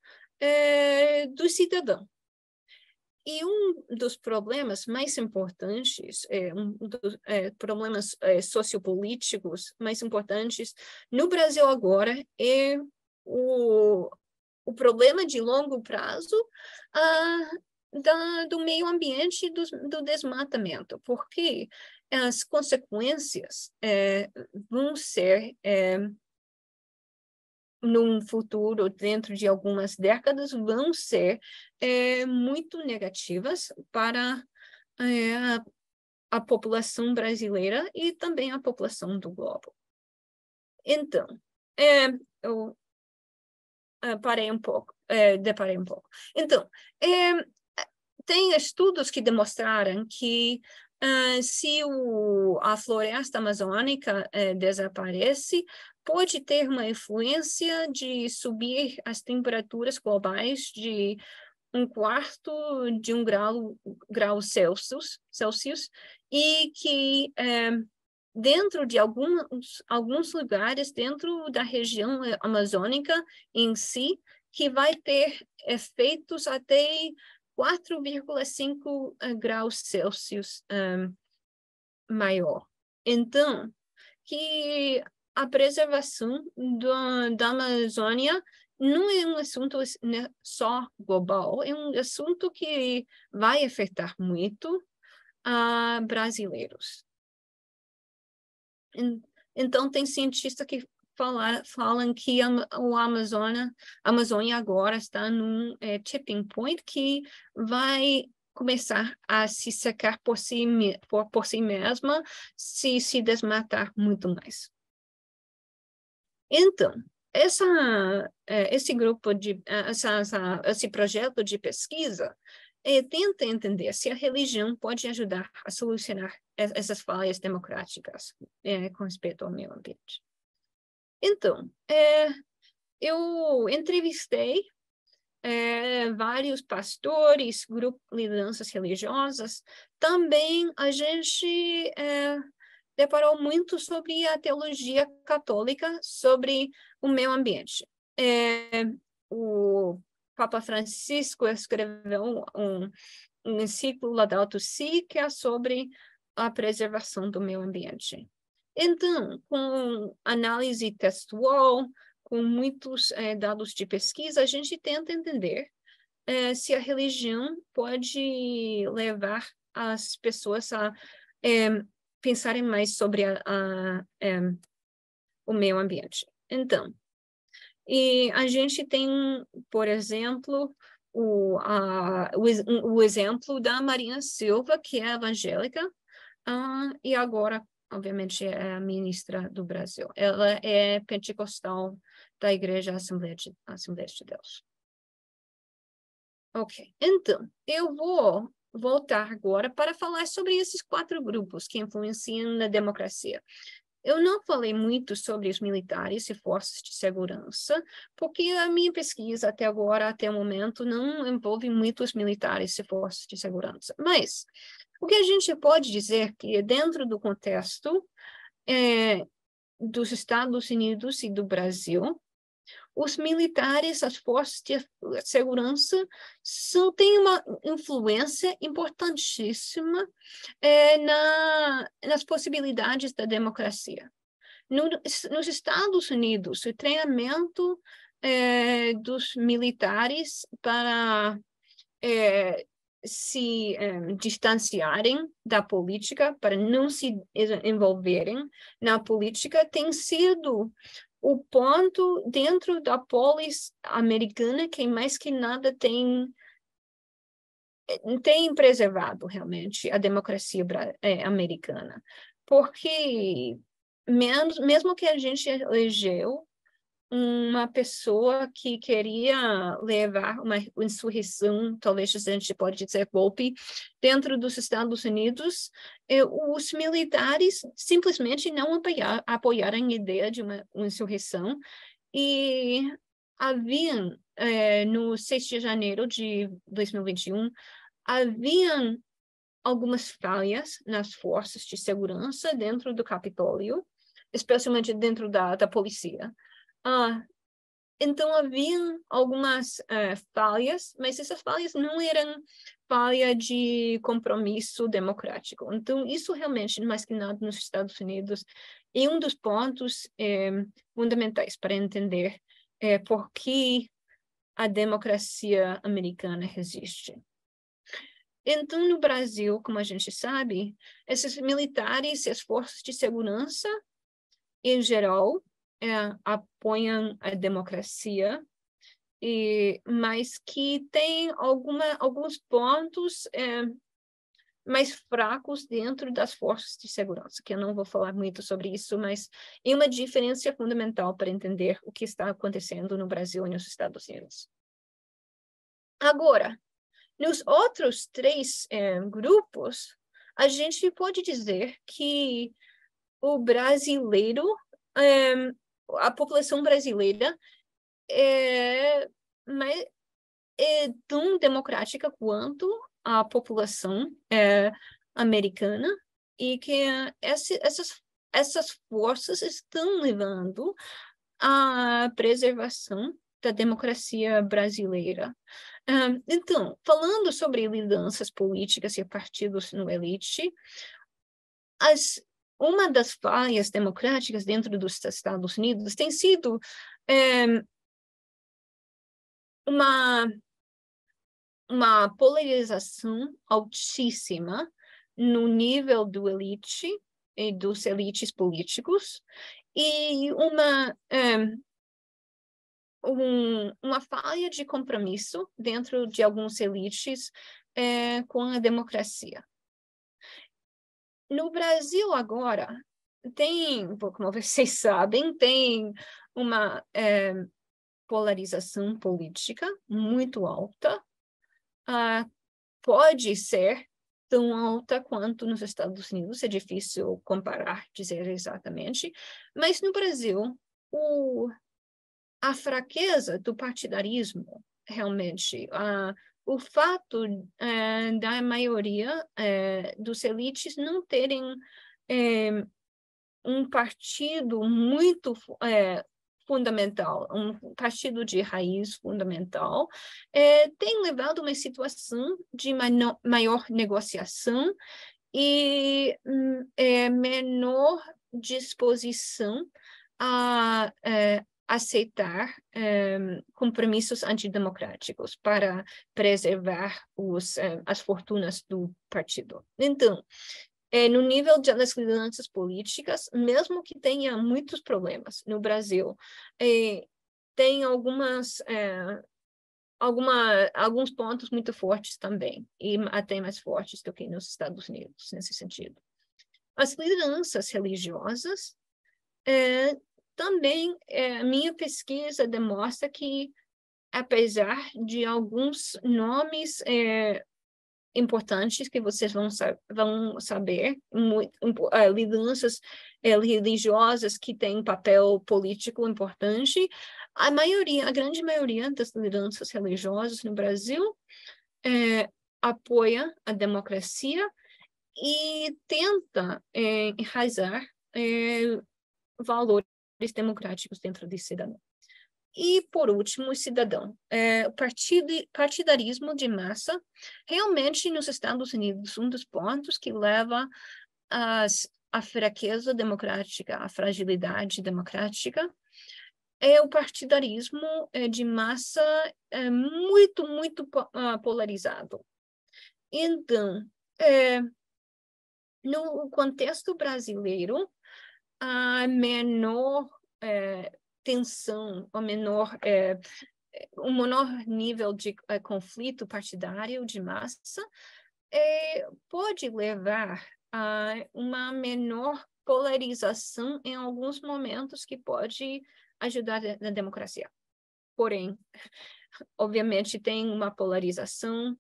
do cidadão. E um dos problemas mais importantes, um dos problemas sociopolíticos mais importantes no Brasil agora é o problema de longo prazo do meio ambiente e do desmatamento, porque as consequências vão ser num futuro, dentro de algumas décadas, vão ser muito negativas para a população brasileira e também a população do globo. Então, eu deparei um pouco. Então, tem estudos que demonstraram que se a floresta amazônica desaparece, pode ter uma influência de subir as temperaturas globais de 1/4 de um grau Celsius, e que dentro de alguns lugares dentro da região amazônica em si, que vai ter efeitos até 4,5 graus Celsius maior. Então, que a preservação da Amazônia não é um assunto só global, é um assunto que vai afetar muito a brasileiros. Então, tem cientistas que falam que a Amazônia agora está num tipping point que vai começar a se secar por si mesma se desmatar muito mais. Então, esse grupo esse projeto de pesquisa tenta entender se a religião pode ajudar a solucionar essas falhas democráticas com respeito ao meio ambiente. Então, eu entrevistei vários pastores, lideranças religiosas. Também a gente deparou muito sobre a teologia católica sobre o meio ambiente. O Papa Francisco escreveu um encíclico Laudato Si, que é sobre a preservação do meio ambiente. Então, com análise textual, com muitos dados de pesquisa, a gente tenta entender se a religião pode levar as pessoas a pensarem mais sobre o meio ambiente. Então, e a gente tem, por exemplo, o exemplo da Marina Silva, que é evangélica, e agora, obviamente, é a ministra do Brasil. Ela é pentecostal da Igreja Assembleia de Deus. Ok, então, eu vou voltar agora para falar sobre esses 4 grupos que influenciam na democracia. Eu não falei muito sobre os militares e forças de segurança, porque a minha pesquisa até agora, até o momento, não envolve muitos militares e forças de segurança. Mas o que a gente pode dizer que dentro do contexto dos Estados Unidos e do Brasil, os militares, as forças de segurança, têm uma influência importantíssima nas possibilidades da democracia. Nos Estados Unidos, o treinamento dos militares para se distanciarem da política, para não se envolverem na política, tem sido o ponto dentro da polis americana que mais que nada tem preservado realmente a democracia americana. Porque mesmo que a gente elegeu uma pessoa que queria levar uma insurreição, talvez a gente pode dizer golpe, dentro dos Estados Unidos, os militares simplesmente não apoiaram a ideia de uma insurreição, e haviam, no 6 de janeiro de 2021, haviam algumas falhas nas forças de segurança dentro do Capitólio, especialmente dentro da polícia. Então, haviam algumas falhas, mas essas falhas não eram falha de compromisso democrático. Então, isso realmente, mais que nada nos Estados Unidos, é um dos pontos fundamentais para entender por que a democracia americana resiste. Então, no Brasil, como a gente sabe, esses militares e as forças de segurança, em geral, apoiam a democracia, mas que tem alguns pontos mais fracos dentro das forças de segurança, que eu não vou falar muito sobre isso, mas é uma diferença fundamental para entender o que está acontecendo no Brasil e nos Estados Unidos. Agora, nos outros três grupos, a gente pode dizer que o brasileiro, a população brasileira é tão democrática quanto a população americana, e que essas forças estão levando à preservação da democracia brasileira. Então, falando sobre lideranças políticas e partidos no elite, uma das falhas democráticas dentro dos Estados Unidos tem sido uma polarização altíssima no nível do elite e dos elites políticos, e uma falha de compromisso dentro de alguns elites com a democracia. No Brasil agora, como vocês sabem, tem uma polarização política muito alta. Pode ser tão alta quanto nos Estados Unidos, é difícil comparar, dizer exatamente, mas no Brasil, a fraqueza do partidarismo, realmente, o fato da maioria dos elites não terem um partido muito fundamental, um partido de raiz fundamental, tem levado a uma situação de maior negociação e menor disposição a aceitar compromissos antidemocráticos para preservar as fortunas do partido. Então, no nível das lideranças políticas, mesmo que tenha muitos problemas no Brasil, tem alguns pontos muito fortes também, e até mais fortes do que nos Estados Unidos, nesse sentido. As lideranças religiosas também, a minha pesquisa demonstra que, apesar de alguns nomes importantes que vocês vão saber, lideranças religiosas que têm papel político importante, a grande maioria das lideranças religiosas no Brasil apoia a democracia e tenta enraizar valores democráticos dentro do cidadão. E, por último, o cidadão. O partidarismo de massa, realmente, nos Estados Unidos, um dos pontos que leva à fraqueza democrática, à fragilidade democrática, é o partidarismo de massa muito, muito polarizado. Então, no contexto brasileiro, a menor tensão, o menor nível de conflito partidário de massa pode levar a uma menor polarização em alguns momentos que pode ajudar na democracia. Porém, obviamente, tem uma polarização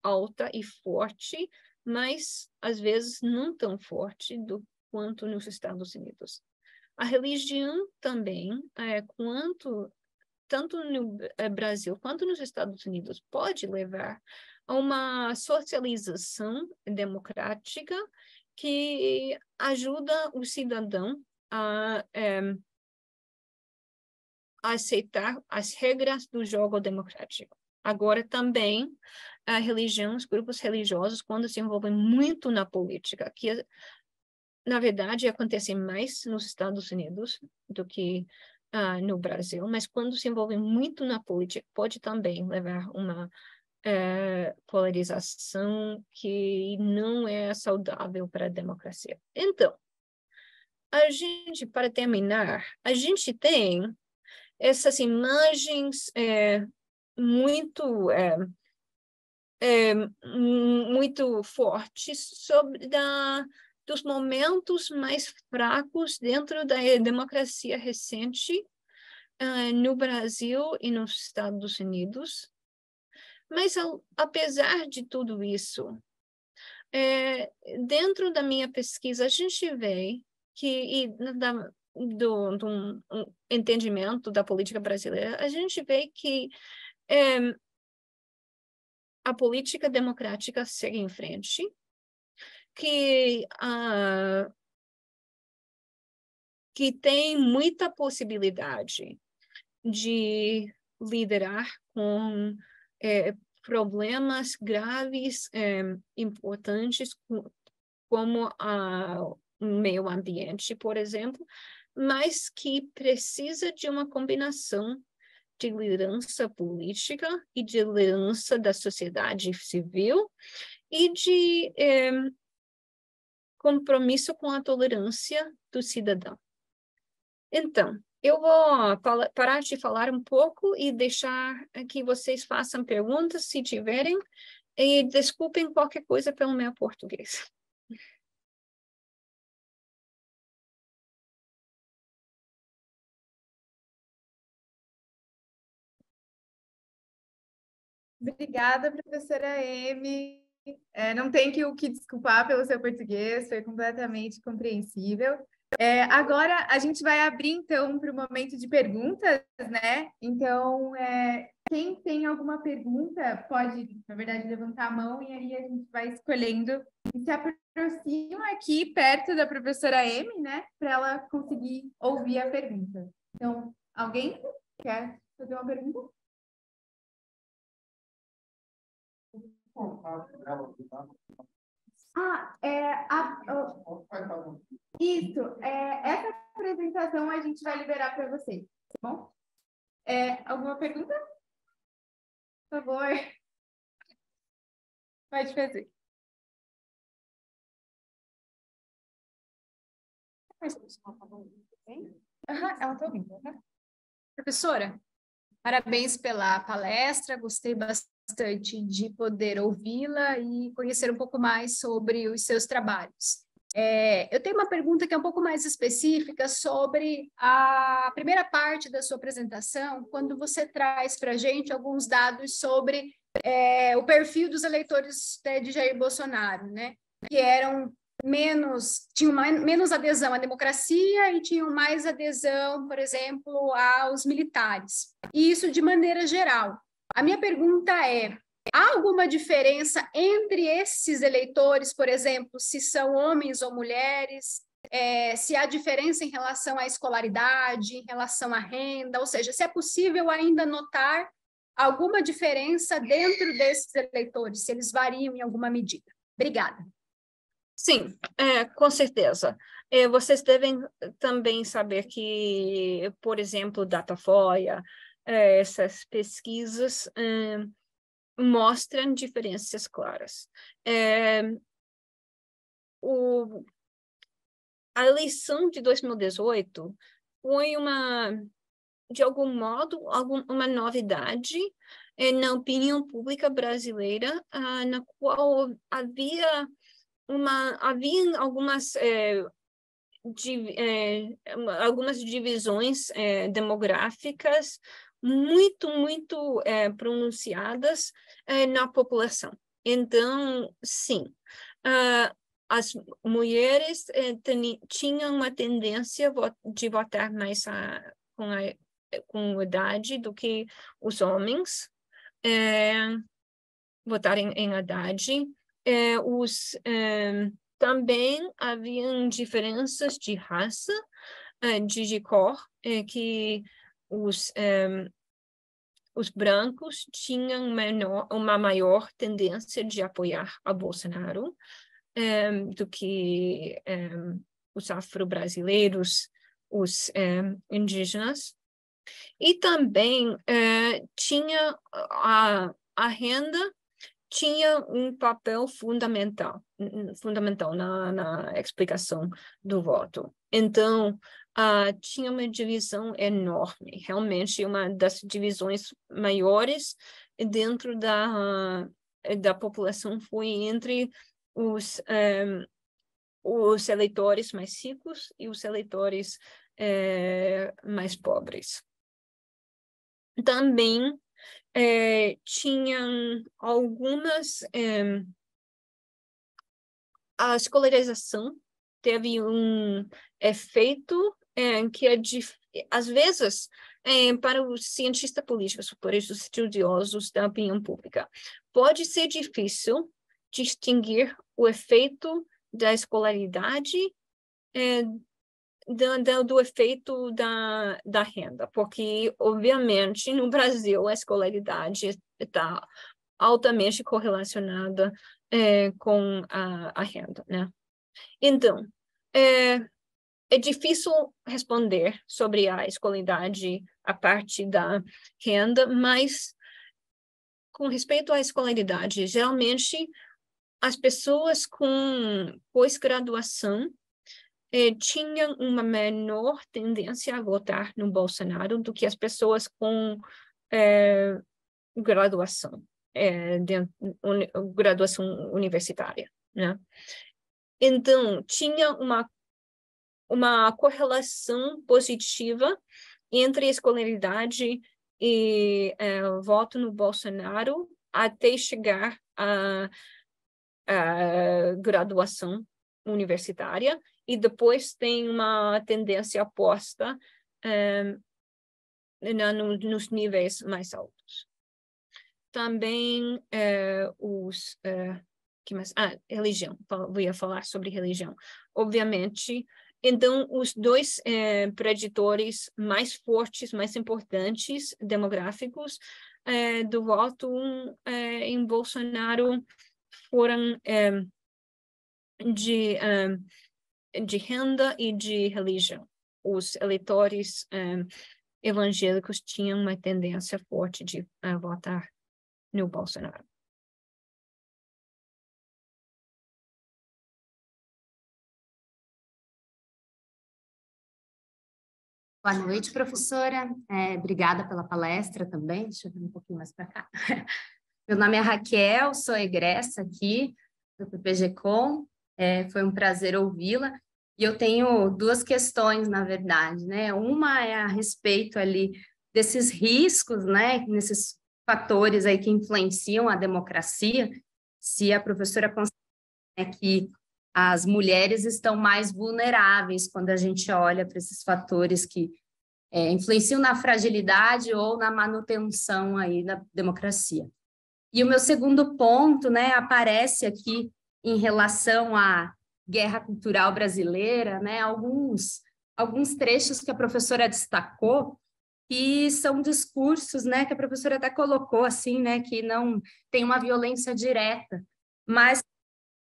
alta e forte, mas às vezes não tão forte quanto nos Estados Unidos. A religião também, tanto no Brasil quanto nos Estados Unidos, pode levar uma socialização democrática que ajuda o cidadão a aceitar as regras do jogo democrático. Agora, também, a religião, os grupos religiosos, quando se envolvem muito na política, que, na verdade, acontece mais nos Estados Unidos do que no Brasil, mas quando se envolvem muito na política, pode também levar uma polarização que não é saudável para a democracia. Então, para terminar, a gente tem essas imagens muito muito fortes dos momentos mais fracos dentro da democracia recente no Brasil e nos Estados Unidos. Mas, apesar de tudo isso, dentro da minha pesquisa, a gente vê que, do entendimento da política brasileira, a gente vê que a política democrática segue em frente, que tem muita possibilidade de liderar com problemas graves, importantes, como o meio ambiente, por exemplo, mas que precisa de uma combinação de liderança política e de liderança da sociedade civil e de compromisso com a tolerância do cidadão. Então, eu vou parar de falar um pouco e deixar que vocês façam perguntas, se tiverem, e desculpem qualquer coisa pelo meu português. Obrigada, professora Amy. Não tem o que desculpar pelo seu português, foi completamente compreensível. Agora a gente vai abrir, então, para o momento de perguntas, né? Então, quem tem alguma pergunta pode, na verdade, levantar a mão e aí a gente vai escolhendo e se aproxima aqui perto da professora Amy, né? Para ela conseguir ouvir a pergunta. Então, alguém quer fazer uma pergunta? Isso, essa apresentação a gente vai liberar para vocês, tá bom? Alguma pergunta? Por favor. Pode fazer. Ela está ouvindo, né? Professora, parabéns pela palestra, gostei bastante de poder ouvi-la e conhecer um pouco mais sobre os seus trabalhos. Eu tenho uma pergunta que é um pouco mais específica sobre a primeira parte da sua apresentação, quando você traz para a gente alguns dados sobre o perfil dos eleitores de Jair Bolsonaro, né? Que tinham menos adesão à democracia e tinham mais adesão, por exemplo, aos militares. E isso de maneira geral. A minha pergunta é: há alguma diferença entre esses eleitores, por exemplo, se são homens ou mulheres, se há diferença em relação à escolaridade, em relação à renda, ou seja, se é possível ainda notar alguma diferença dentro desses eleitores, se eles variam em alguma medida? Obrigada. Sim, com certeza. Vocês devem também saber que, por exemplo, Datafolha, essas pesquisas mostram diferenças claras. A eleição de 2018 foi de algum modo, uma novidade na opinião pública brasileira, na qual havia algumas divisões demográficas muito pronunciadas na população. Então, sim, as mulheres tinham uma tendência de votar mais com idade do que os homens. votar em Haddad. Também haviam diferenças de raça, de cor, que os brancos tinham uma maior tendência de apoiar a Bolsonaro do que os afro-brasileiros, os indígenas. E também tinha a renda tinha um papel fundamental na explicação do voto. Então, tinha uma divisão enorme, realmente uma das divisões maiores dentro da população foi entre os eleitores mais ricos e os eleitores mais pobres. Também tinham algumas... a escolarização teve um efeito que às vezes, para os cientistas políticos, para os estudiosos da opinião pública, pode ser difícil distinguir o efeito da escolaridade do efeito da renda, porque, obviamente, no Brasil, a escolaridade está altamente correlacionada com a renda, né? Então, é difícil responder sobre a escolaridade a parte da renda, mas com respeito à escolaridade, geralmente as pessoas com pós-graduação tinham uma menor tendência a votar no Bolsonaro do que as pessoas com graduação, graduação universitária, né? Então, tinha uma correlação positiva entre a escolaridade e voto no Bolsonaro até chegar à graduação universitária, e depois tem uma tendência oposta nos níveis mais altos. Também religião, ia falar sobre religião. Obviamente, então, os dois preditores mais fortes, mais importantes, demográficos, do voto em Bolsonaro foram de renda e de religião. Os eleitores evangélicos tinham uma tendência forte de votar no Bolsonaro. Boa noite, professora. Obrigada pela palestra também. Deixa eu vir um pouquinho mais para cá. Meu nome é Raquel, sou egressa aqui do PPG-Com. Foi um prazer ouvi-la. E eu tenho duas questões, na verdade, né? Uma é a respeito ali desses riscos, né? Nesses fatores aí que influenciam a democracia. Se a professora considera que as mulheres estão mais vulneráveis quando a gente olha para esses fatores que influenciam na fragilidade ou na manutenção aí da democracia. E o meu segundo ponto, né, aparece aqui em relação à guerra cultural brasileira, né, alguns trechos que a professora destacou, que são discursos, né, que a professora até colocou assim, né, que não tem uma violência direta, mas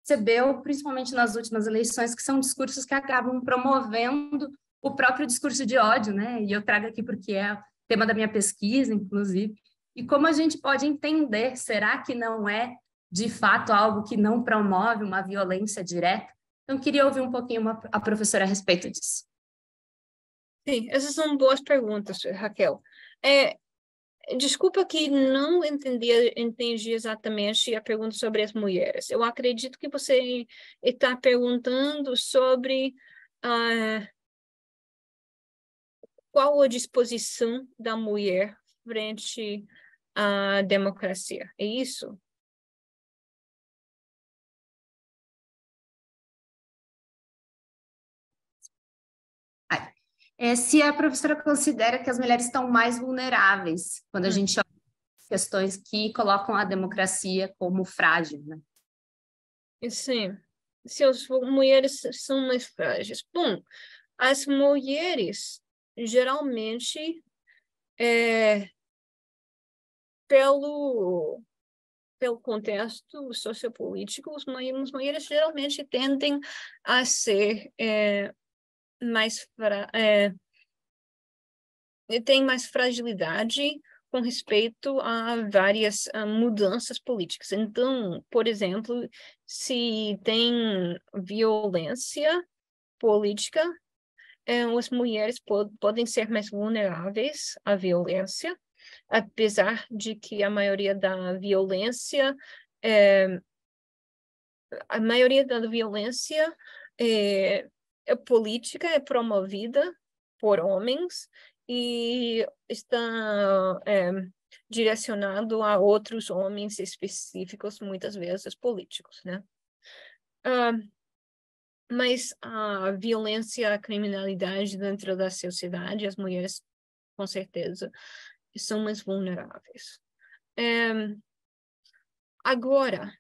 percebeu, principalmente nas últimas eleições, que são discursos que acabam promovendo o próprio discurso de ódio, né? E eu trago aqui porque é o tema da minha pesquisa, inclusive. E como a gente pode entender, será que não é, de fato, algo que não promove uma violência direta? Então, queria ouvir um pouquinho a professora a respeito disso. Sim, essas são boas perguntas, Raquel. Desculpa que não entendi exatamente a pergunta sobre as mulheres. Eu acredito que você está perguntando sobre qual a disposição da mulher frente à democracia. É isso? Se a professora considera que as mulheres estão mais vulneráveis quando a gente olha questões que colocam a democracia como frágil, né? Sim, se as mulheres são mais frágeis. Bom, as mulheres, geralmente, pelo contexto sociopolítico, as mulheres geralmente tendem a ser mais têm mais fragilidade com respeito a várias mudanças políticas. Então, por exemplo, se tem violência política, as mulheres podem ser mais vulneráveis à violência, apesar de que a maioria da violência política é promovida por homens e está direcionado a outros homens específicos, muitas vezes políticos, né? Mas a violência, a criminalidade dentro da sociedade, as mulheres, com certeza, são mais vulneráveis. Agora,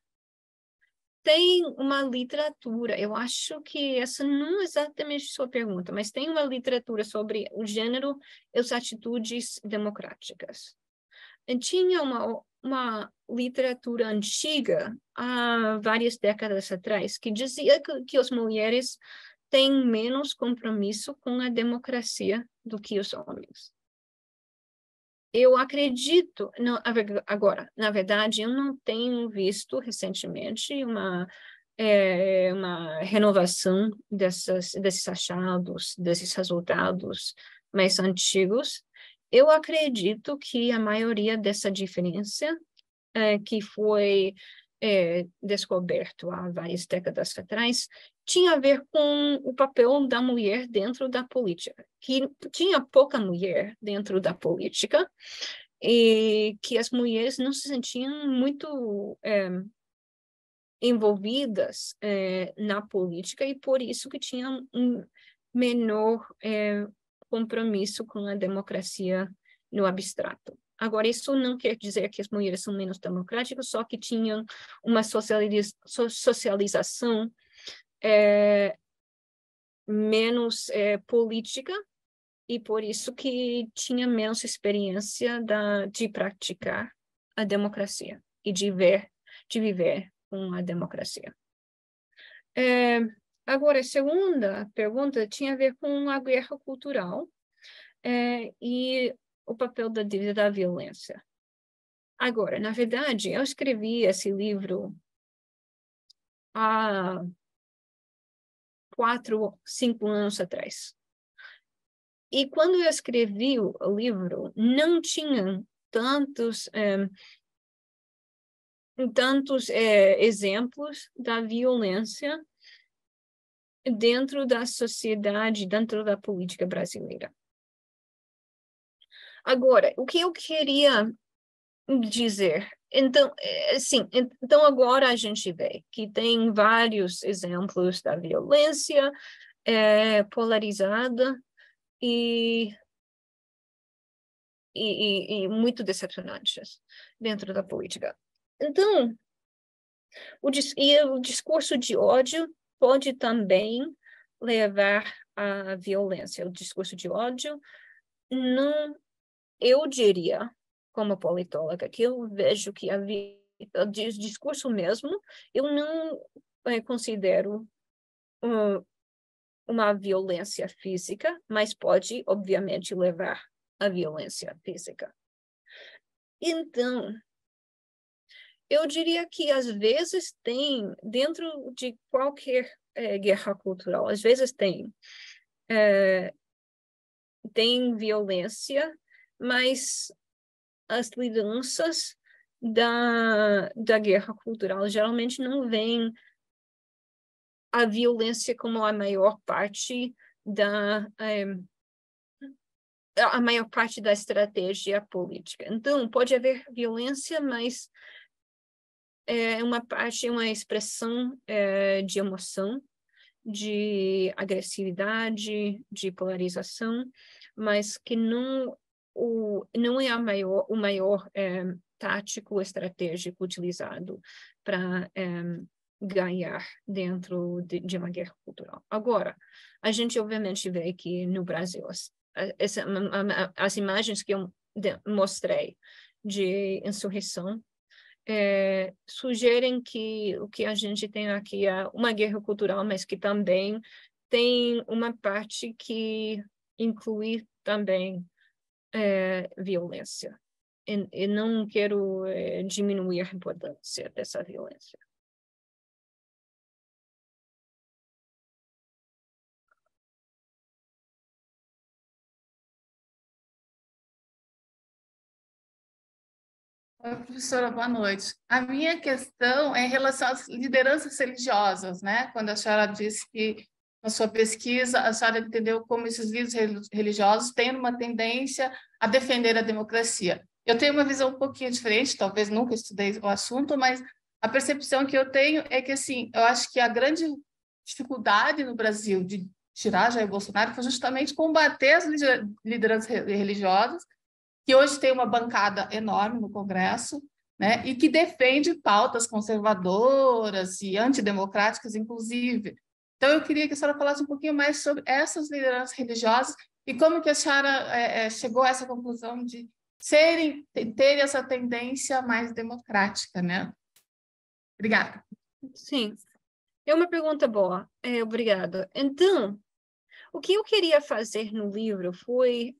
tem uma literatura, eu acho que essa não é exatamente a sua pergunta, mas tem uma literatura sobre o gênero e as atitudes democráticas. E tinha uma literatura antiga, há várias décadas atrás, que dizia que as mulheres têm menos compromisso com a democracia do que os homens. Eu acredito, agora, na verdade, eu não tenho visto recentemente uma renovação desses achados, desses resultados mais antigos. Eu acredito que a maioria dessa diferença que foi descoberto há várias décadas atrás tinha a ver com o papel da mulher dentro da política, que tinha pouca mulher dentro da política e que as mulheres não se sentiam muito envolvidas na política e por isso que tinham um menor compromisso com a democracia no abstrato. Agora, isso não quer dizer que as mulheres são menos democráticas, só que tinham uma socialização menos política e por isso que tinha menos experiência de praticar a democracia e de viver com a democracia. Agora, a segunda pergunta tinha a ver com a guerra cultural e o papel da violência. Agora, na verdade, eu escrevi esse livro há 4, 5 anos atrás. E quando eu escrevi o livro, não tinha tantos exemplos da violência dentro da sociedade, dentro da política brasileira. Agora, o que eu queria dizer? Então, então agora a gente vê que tem vários exemplos da violência polarizada e muito decepcionantes dentro da política. Então, o discurso de ódio pode também levar à violência. O discurso de ódio, não, eu diria, como politóloga, que eu vejo que o discurso mesmo, eu não considero uma violência física, mas pode, obviamente, levar à violência física. Então, eu diria que às vezes tem, dentro de qualquer guerra cultural, às vezes tem violência, mas as lideranças da guerra cultural geralmente não veem a violência como a maior parte da estratégia política. Então, pode haver violência, mas uma expressão de emoção, de agressividade, de polarização, mas que não é o maior tático, estratégico utilizado para ganhar dentro de uma guerra cultural. Agora, a gente obviamente vê que no Brasil, as imagens que eu mostrei de insurreição sugerem que o que a gente tem aqui é uma guerra cultural, mas que também tem uma parte que inclui também violência. E não quero diminuir a importância dessa violência. Oi, professora, boa noite. A minha questão é em relação às lideranças religiosas, né? Quando a senhora disse que, na sua pesquisa, a senhora entendeu como esses líderes religiosos têm uma tendência a defender a democracia. Eu tenho uma visão um pouquinho diferente, talvez nunca estudei o assunto, mas a percepção que eu tenho é que, assim, eu acho que a grande dificuldade no Brasil de tirar Jair Bolsonaro foi justamente combater as lideranças religiosas, que hoje tem uma bancada enorme no Congresso, né, e que defende pautas conservadoras e antidemocráticas, inclusive. Então, eu queria que a senhora falasse um pouquinho mais sobre essas lideranças religiosas e como que a senhora chegou a essa conclusão de terem essa tendência mais democrática, né? Obrigada. Sim, é uma pergunta boa. Obrigada. Então, o que eu queria fazer no livro foi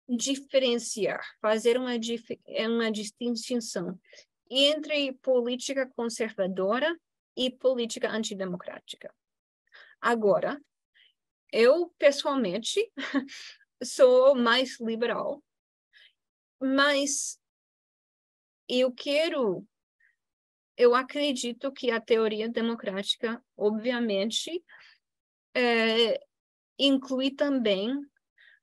diferenciar, fazer uma distinção entre política conservadora e política antidemocrática. Agora, eu, pessoalmente, sou mais liberal, mas eu acredito que a teoria democrática, obviamente, inclui também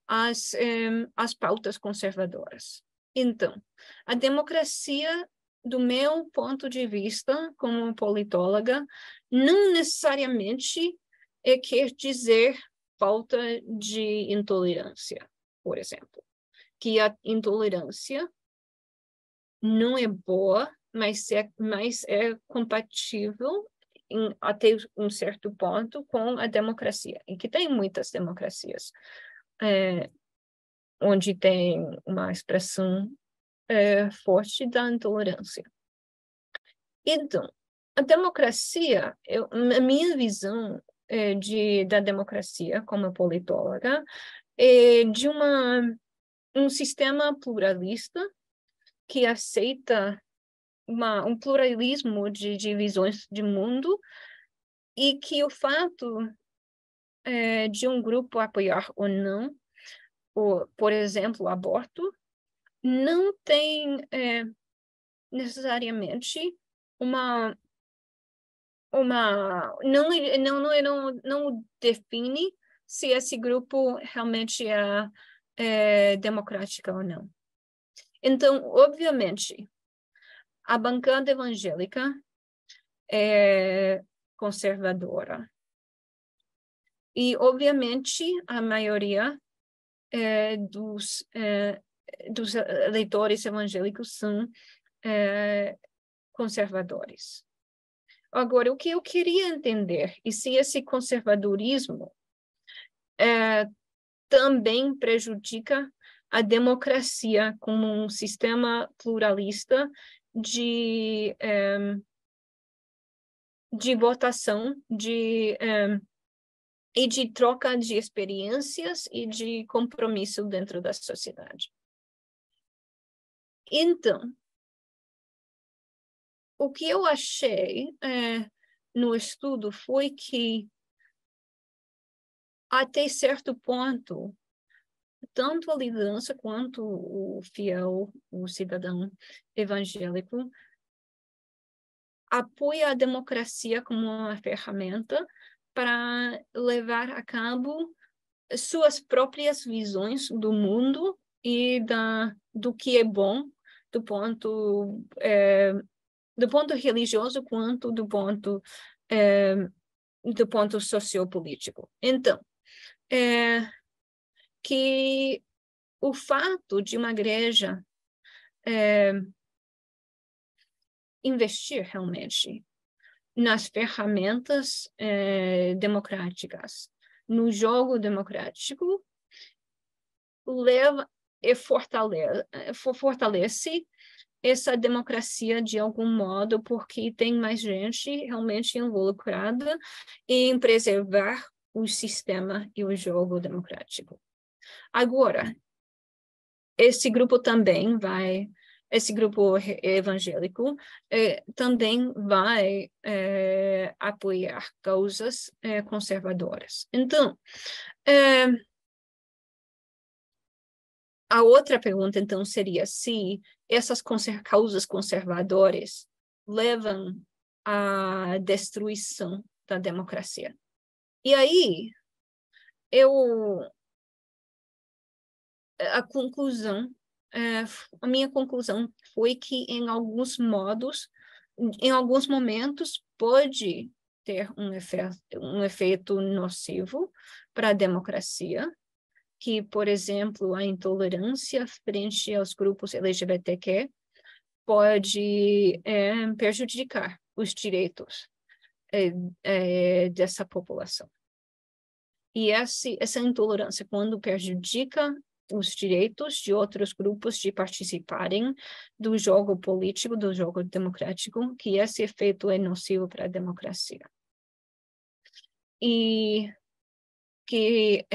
as pautas conservadoras. Então, a democracia, do meu ponto de vista, como politóloga, não necessariamente quer dizer falta de intolerância, por exemplo. Que a intolerância não é boa, mas é compatível até um certo ponto com a democracia, e que tem muitas democracias onde tem uma expressão forte da intolerância. Então, a democracia, a minha visão da democracia como politóloga é de um sistema pluralista que aceita um pluralismo de visões de mundo e que o fato de um grupo apoiar ou não, por exemplo, o aborto, não tem necessariamente não define se esse grupo realmente é democrático ou não. Então, obviamente, a bancada evangélica é conservadora. E, obviamente, a maioria dos eleitores evangélicos são conservadores. Agora, o que eu queria entender, e se esse conservadorismo também prejudica a democracia como um sistema pluralista de votação, e de troca de experiências e de compromisso dentro da sociedade. Então, o que eu achei no estudo foi que, até certo ponto, tanto a liderança quanto o fiel, o cidadão evangélico, apoia a democracia como uma ferramenta para levar a cabo suas próprias visões do mundo e do que é bom do ponto religioso quanto do ponto sociopolítico. Então, que o fato de uma igreja investir realmente nas ferramentas democráticas, no jogo democrático, leva e fortalece essa democracia de algum modo, porque tem mais gente realmente involucrada em preservar o sistema e o jogo democrático. Agora, esse grupo evangélico também vai apoiar causas conservadoras. Então, a outra pergunta, então, seria se essas causas conservadoras levam à destruição da democracia. E aí, a minha conclusão foi que, em alguns momentos, pode ter um efeito nocivo para a democracia, que, por exemplo, a intolerância frente aos grupos LGBTQ pode prejudicar os direitos dessa população. E essa intolerância, quando prejudica os direitos de outros grupos de participarem do jogo político, do jogo democrático, que esse efeito é nocivo para a democracia. E que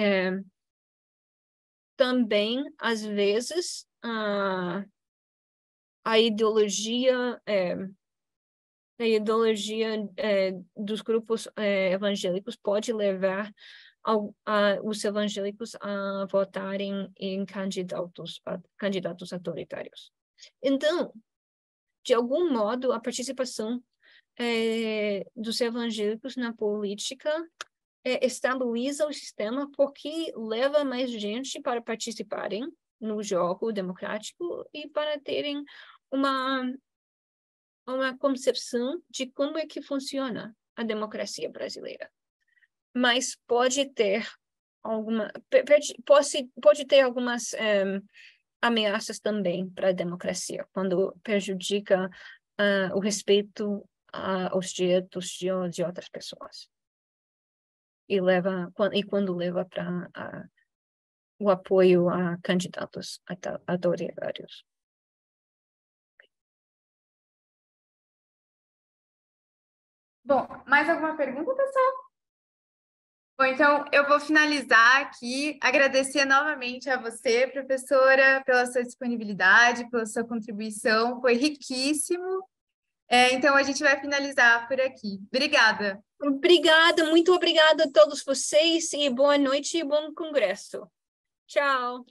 também, às vezes, a ideologia dos grupos evangélicos pode levar os evangélicos a votarem em candidatos autoritários. Então, de algum modo, a participação dos evangélicos na política estabiliza o sistema porque leva mais gente para participarem no jogo democrático e para terem uma concepção de como é que funciona a democracia brasileira. Mas pode ter algumas ameaças também para a democracia, quando prejudica o respeito aos direitos de outras pessoas. E quando leva para o apoio a candidatos autoritários. Bom, mais alguma pergunta, pessoal? Bom, então eu vou finalizar aqui, agradecer novamente a você, professora, pela sua disponibilidade, pela sua contribuição, foi riquíssimo. Então a gente vai finalizar por aqui. Obrigada. Obrigada, muito obrigada a todos vocês e boa noite e bom congresso. Tchau.